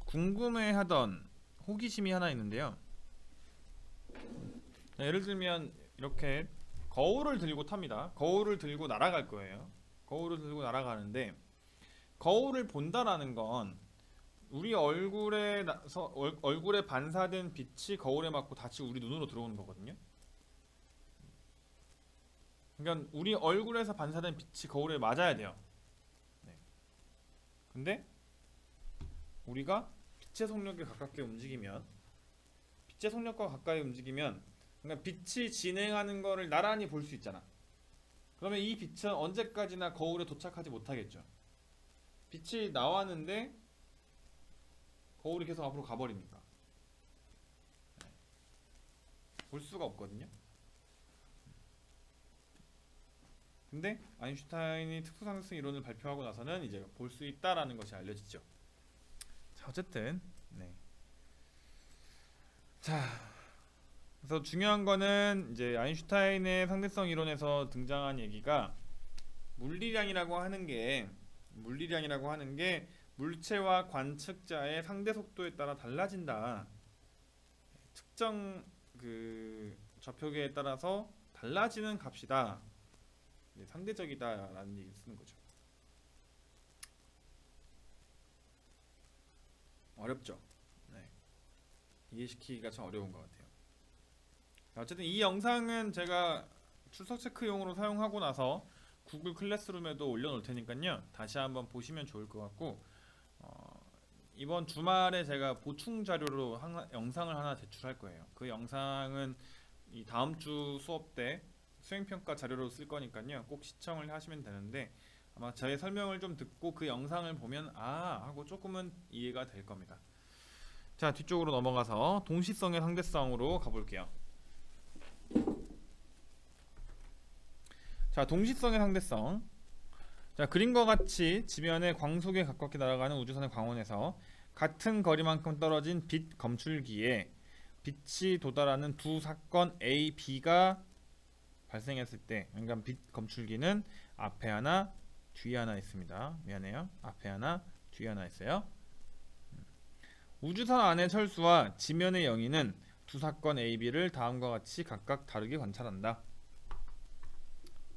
궁금해하던 호기심이 하나 있는데요. 자, 예를 들면 이렇게 거울을 들고 탑니다. 거울을 들고 날아갈 거예요. 거울을 들고 날아가는데 거울을 본다라는 건 우리 얼굴에 반사된 빛이 거울에 맞고 다시 우리 눈으로 들어오는 거거든요. 그러니까 우리 얼굴에서 반사된 빛이 거울에 맞아야 돼요. 네. 근데 우리가 빛의 속력에 가깝게 움직이면, 빛의 속력과 가까이 움직이면, 그러니까 빛이 진행하는 거를 나란히 볼 수 있잖아. 그러면 이 빛은 언제까지나 거울에 도착하지 못하겠죠. 빛이 나왔는데 거울이 계속 앞으로 가버리니까 볼 수가 없거든요. 근데 아인슈타인이 특수상대성 이론을 발표하고 나서는 이제 볼 수 있다라는 것이 알려지죠. 자, 어쨌든 자, 그래서 중요한 거는 이제 아인슈타인의 상대성 이론에서 등장한 얘기가 물리량이라고 하는 게 물체와 관측자의 상대 속도에 따라 달라진다. 특정 좌표계에 따라서 달라지는 값이다. 상대적이다라는 얘기를 쓰는 거죠. 어렵죠. 네. 이해시키기가 참 어려운 것 같아요. 어쨌든 이 영상은 제가 출석 체크용으로 사용하고 나서 구글 클래스룸에도 올려놓을 테니까요. 다시 한번 보시면 좋을 것 같고, 이번 주말에 제가 보충 자료로 영상을 하나 제출할 거예요. 그 영상은 이 다음 주 수업 때 수행평가 자료로 쓸 거니까요. 꼭 시청을 하시면 되는데 아마 저의 설명을 좀 듣고 그 영상을 보면 하고 조금은 이해가 될 겁니다. 자, 뒤쪽으로 넘어가서 동시성의 상대성으로 가볼게요. 자, 동시성의 상대성. 자, 그림과 같이 지면에 광속에 가깝게 날아가는 우주선의 광원에서 같은 거리만큼 떨어진 빛 검출기에 빛이 도달하는 두 사건 A, B가 발생했을 때, 그러니까 빛 검출기는 앞에 하나, 뒤에 하나 있습니다. 미안해요. 앞에 하나, 뒤에 하나 있어요. 우주선 안의 철수와 지면의 영희는 두 사건 A, B를 다음과 같이 각각 다르게 관찰한다.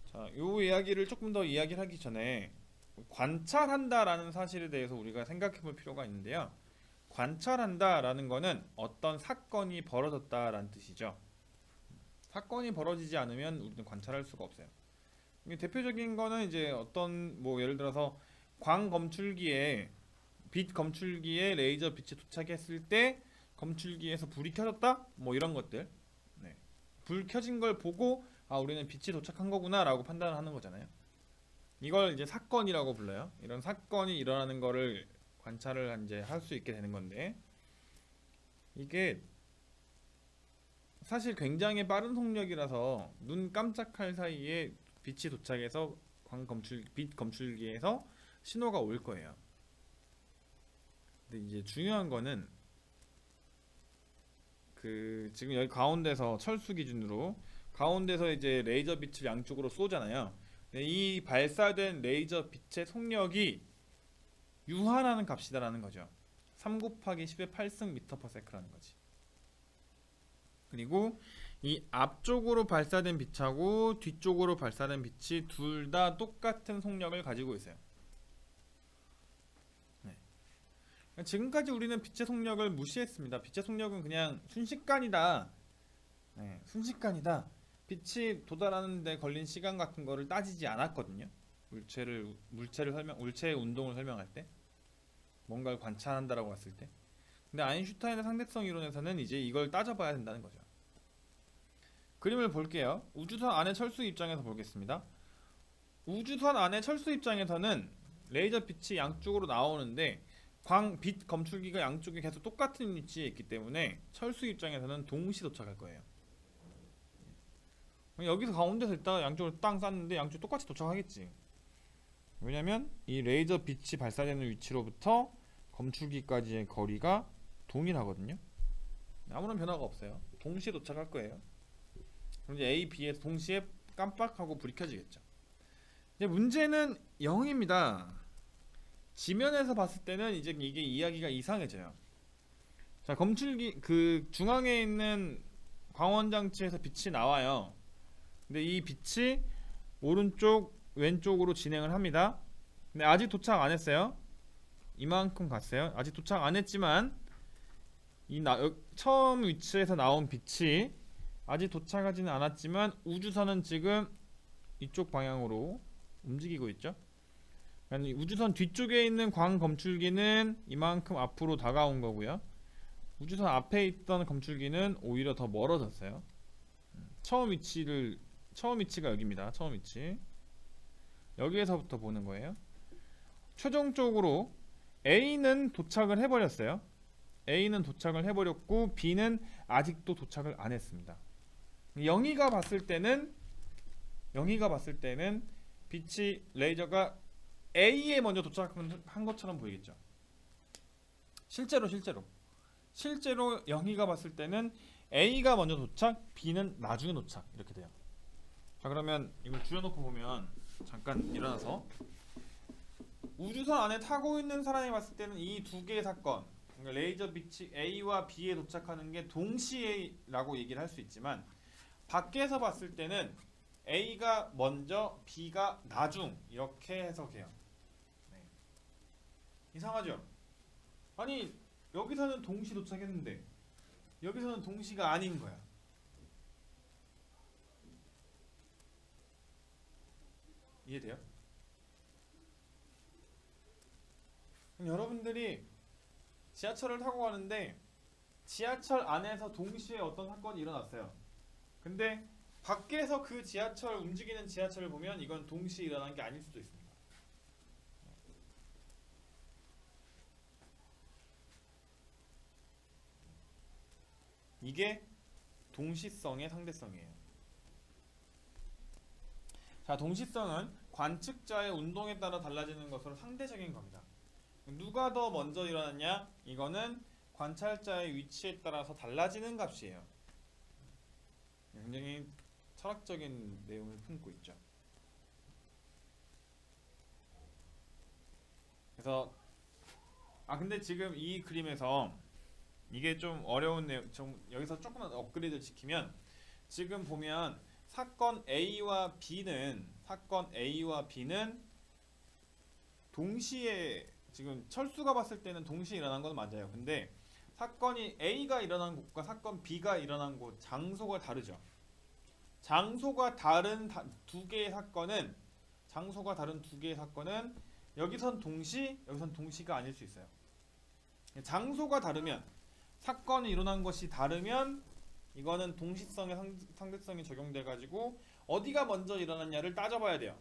자, 요 이야기를 조금 더 이야기를 하기 전에 관찰한다라는 사실에 대해서 우리가 생각해 볼 필요가 있는데요. 관찰한다라는 거는 어떤 사건이 벌어졌다라는 뜻이죠. 사건이 벌어지지 않으면 우리는 관찰할 수가 없어요. 대표적인 거는 이제 어떤 예를 들어서 빛 검출기에 레이저 빛이 도착했을 때 검출기에서 불이 켜졌다? 이런 것들. 네. 불 켜진 걸 보고 우리는 빛이 도착한 거구나 라고 판단을 하는 거잖아요. 이걸 이제 사건이라고 불러요. 이런 사건이 일어나는 거를 관찰을 이제 할 수 있게 되는 건데, 이게 사실 굉장히 빠른 속력이라서 눈 깜짝할 사이에 빛이 도착해서 빛 검출기에서 신호가 올 거예요. 근데 이제 중요한 거는 그 지금 여기 가운데서 철수 기준으로 가운데서 이제 레이저 빛을 양쪽으로 쏘잖아요. 근데 이 발사된 레이저 빛의 속력이 유한하는 값이다라는 거죠. 3 곱하기 10의 8승 m/s라는 거지. 그리고 이 앞쪽으로 발사된 빛하고 뒤쪽으로 발사된 빛이 둘 다 똑같은 속력을 가지고 있어요. 네. 지금까지 우리는 빛의 속력을 무시했습니다. 빛의 속력은 그냥 순식간이다. 네, 순식간이다. 빛이 도달하는 데 걸린 시간 같은 거를 따지지 않았거든요. 물체의 운동을 설명할 때, 뭔가를 관찰한다라고 했을 때. 근데 아인슈타인의 상대성 이론에서는 이제 이걸 따져봐야 된다는 거죠. 그림을 볼게요. 우주선 안의 철수 입장에서 보겠습니다. 우주선 안의 철수 입장에서는 레이저 빛이 양쪽으로 나오는데 빛 검출기가 양쪽에 계속 똑같은 위치에 있기 때문에 철수 입장에서는 동시 도착할 거예요. 여기서 가운데서 있다가 양쪽으로 땅 쐈는데 양쪽 똑같이 도착하겠지. 왜냐면 이 레이저 빛이 발사되는 위치로부터 검출기까지의 거리가 동일하거든요. 아무런 변화가 없어요. 동시에 도착할 거예요. 그럼 이제 A, B에서 동시에 깜빡하고 불이 켜지겠죠. 이제 문제는 0입니다. 지면에서 봤을 때는 이제 이게 이야기가 이상해져요. 자, 검출기 그 중앙에 있는 광원 장치에서 빛이 나와요. 근데 이 빛이 오른쪽 왼쪽으로 진행을 합니다. 근데 아직 도착 안 했어요. 이만큼 갔어요. 아직 도착 안 했지만 처음 위치에서 나온 빛이 아직 도착하지는 않았지만 우주선은 지금 이쪽 방향으로 움직이고 있죠. 그러니까 우주선 뒤쪽에 있는 광 검출기는 이만큼 앞으로 다가온 거고요. 우주선 앞에 있던 검출기는 오히려 더 멀어졌어요. 처음 위치가 여기입니다. 처음 위치. 여기에서부터 보는 거예요. 최종적으로 A는 도착을 해버렸어요. A는 도착을 해버렸고 B는 아직도 도착을 안 했습니다. 영희가 봤을 때는 빛이 레이저가 A에 먼저 도착한 것처럼 보이겠죠. 실제로 영희가 봤을 때는 A가 먼저 도착, B는 나중에 도착 이렇게 돼요. 자, 그러면 이걸 줄여놓고 보면 잠깐 일어나서 우주선 안에 타고 있는 사람이 봤을 때는 이 두 개의 사건, 그러니까 레이저 빛이 A와 B에 도착하는 게 동시에라고 얘기를 할 수 있지만 밖에서 봤을 때는 A가 먼저 B가 나중 이렇게 해석해요. 네. 이상하죠? 아니 여기서는 동시 도착했는데 여기서는 동시가 아닌 거야. 이해돼요? 여러분들이 지하철을 타고 가는데 지하철 안에서 동시에 어떤 사건이 일어났어요. 근데 밖에서 그 움직이는 지하철을 보면 이건 동시에 일어난 게 아닐 수도 있습니다. 이게 동시성의 상대성이에요. 자, 동시성은 관측자의 운동에 따라 달라지는 것으로 상대적인 겁니다. 누가 더 먼저 일어났냐? 이거는 관찰자의 위치에 따라서 달라지는 값이에요. 굉장히 철학적인 내용을 품고 있죠. 그래서 근데 지금 이 그림에서 이게 좀 어려운 내용, 여기서 조금만 업그레이드 시키면 지금 보면 사건 A와 B는 동시에 지금 철수가 봤을 때는 동시에 일어난 건 맞아요. 근데 사건이 A가 일어난 곳과 사건 B가 일어난 곳 장소가 다르죠. 장소가 다른 두 개의 사건은 여기선 동시, 여기선 동시가 아닐 수 있어요. 장소가 다르면 사건이 일어난 것이 다르면 이거는 동시성의 상대성이 적용돼 가지고 어디가 먼저 일어났냐를 따져봐야 돼요.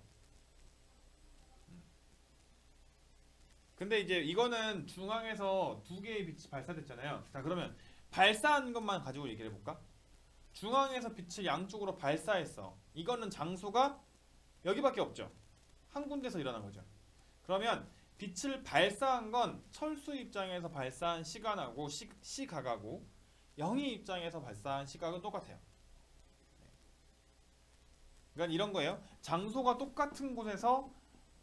근데 이제 이거는 중앙에서 두 개의 빛이 발사됐잖아요. 자, 그러면 발사한 것만 가지고 얘기를 해볼까? 중앙에서 빛을 양쪽으로 발사했어. 이거는 장소가 여기밖에 없죠. 한 군데서 일어난 거죠. 그러면 빛을 발사한 건 철수 입장에서 발사한 시간하고 시각하고 영희 입장에서 발사한 시각은 똑같아요. 그러니까 이런 거예요. 장소가 똑같은 곳에서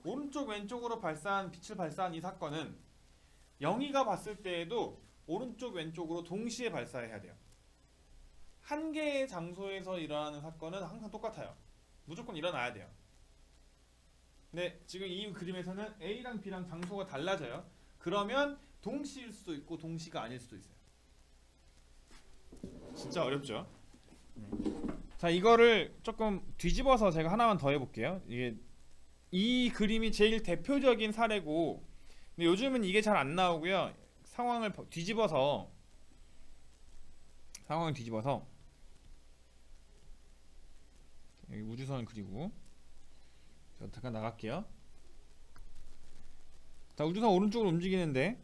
오른쪽 왼쪽으로 빛을 발사한 이 사건은 영희가 봤을 때에도 오른쪽 왼쪽으로 동시에 발사해야 돼요. 한 개의 장소에서 일어나는 사건은 항상 똑같아요. 무조건 일어나야 돼요. 근데 지금 이 그림에서는 A랑 B랑 장소가 달라져요. 그러면 동시일 수도 있고 동시가 아닐 수도 있어요. 진짜 어렵죠? 자, 이거를 조금 뒤집어서 제가 하나만 더 해볼게요. 이 그림이 제일 대표적인 사례고, 근데 요즘은 이게 잘 안 나오고요. 상황을 뒤집어서 여기 우주선을 그리고 잠깐 나갈게요. 자, 우주선 오른쪽으로 움직이는데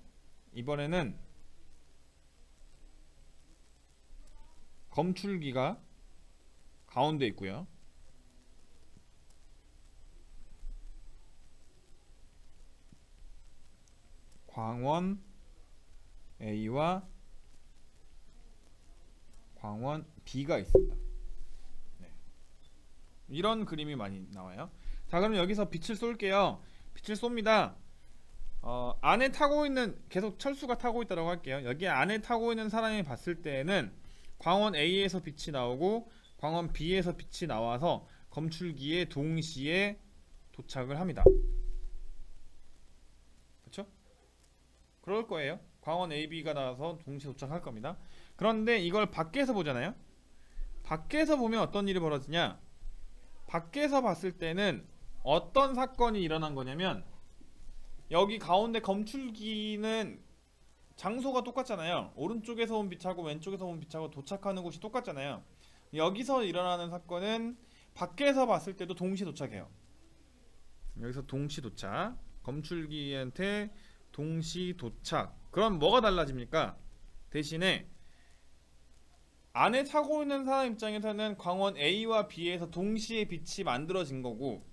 이번에는 검출기가 가운데 있고요. 광원 A와 광원 B가 있습니다. 네. 이런 그림이 많이 나와요. 자, 그럼 여기서 빛을 쏠게요. 빛을 쏩니다. 안에 타고 있는, 계속 철수가 타고 있다고 할게요. 여기 안에 타고 있는 사람이 봤을 때는 광원 A에서 빛이 나오고 광원 B에서 빛이 나와서 검출기에 동시에 도착을 합니다. 그렇죠? 그럴 거예요. 광원 A, B가 나와서 동시에 도착할 겁니다. 그런데 이걸 밖에서 보잖아요. 밖에서 보면 어떤 일이 벌어지냐? 밖에서 봤을 때는 어떤 사건이 일어난 거냐면, 여기 가운데 검출기는 장소가 똑같잖아요. 오른쪽에서 온 빛하고 왼쪽에서 온 빛하고 도착하는 곳이 똑같잖아요. 여기서 일어나는 사건은 밖에서 봤을 때도 동시 도착해요. 여기서 동시 도착, 검출기한테 동시 도착. 그럼 뭐가 달라집니까? 대신에 안에 타고 있는 사람 입장에서는 광원 A와 B에서 동시에 빛이 만들어진 거고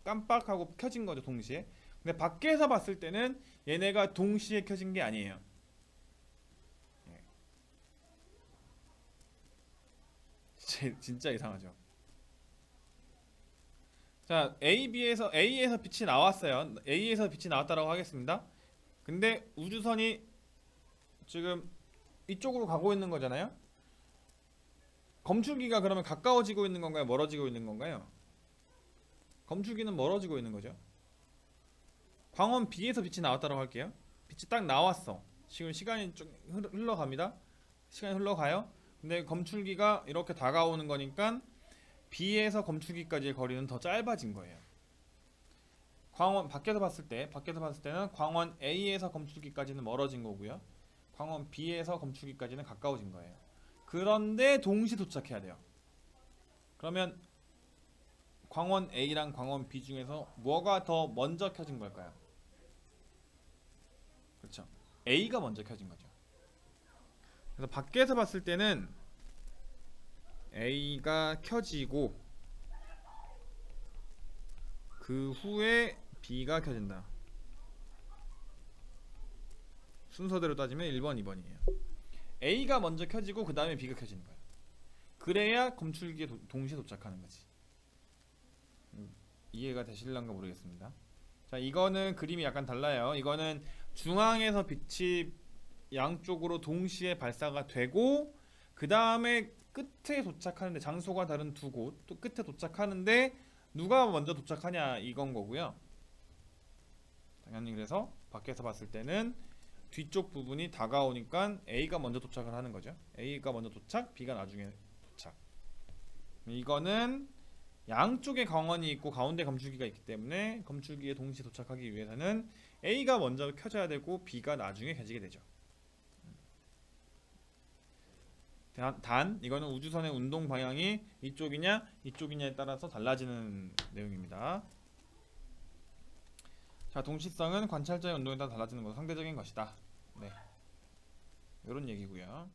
깜빡하고 켜진 거죠, 동시에. 근데 밖에서 봤을 때는 얘네가 동시에 켜진 게 아니에요. 진짜 이상하죠. 자, A에서 빛이 나왔어요. A에서 빛이 나왔다라고 하겠습니다. 근데 우주선이 지금 이쪽으로 가고 있는 거잖아요. 검출기가 그러면 가까워지고 있는 건가요? 멀어지고 있는 건가요? 검출기는 멀어지고 있는 거죠. 광원 B에서 빛이 나왔다고 할게요. 빛이 딱 나왔어. 지금 시간이 좀 흘러갑니다. 시간이 흘러가요. 근데 검출기가 이렇게 다가오는 거니까 B에서 검출기까지의 거리는 더 짧아진 거예요. 광원 밖에서 봤을 때는 광원 A에서 검출기까지는 멀어진 거고요. 광원 B에서 검출기까지는 가까워진 거예요. 그런데 동시 도착해야 돼요. 그러면 광원 A랑 광원 B 중에서 뭐가 더 먼저 켜진 걸까요? 그렇죠. A가 먼저 켜진 거죠. 그래서 밖에서 봤을 때는 A가 켜지고 그 후에 B가 켜진다. 순서대로 따지면 1번, 2번이에요. A가 먼저 켜지고 그 다음에 B가 켜지는 거예요. 그래야 검출기에 동시에 도착하는 거지. 이해가 되실란가 모르겠습니다. 자, 이거는 그림이 약간 달라요. 이거는 중앙에서 빛이 양쪽으로 동시에 발사가 되고 그 다음에 끝에 도착하는데, 장소가 다른 두 곳 또 끝에 도착하는데 누가 먼저 도착하냐 이건 거고요. 당연히 그래서 밖에서 봤을 때는 뒤쪽 부분이 다가오니까 A가 먼저 도착을 하는 거죠. A가 먼저 도착, B가 나중에 도착. 이거는 양쪽에 광원이 있고 가운데 검출기가 있기 때문에 검출기에 동시에 도착하기 위해서는 A가 먼저 켜져야 되고 B가 나중에 켜지게 되죠. 단 이거는 우주선의 운동 방향이 이쪽이냐 이쪽이냐에 따라서 달라지는 내용입니다. 자, 동시성은 관찰자의 운동에 따라 달라지는 것은 상대적인 것이다. 네, 이런 얘기고요.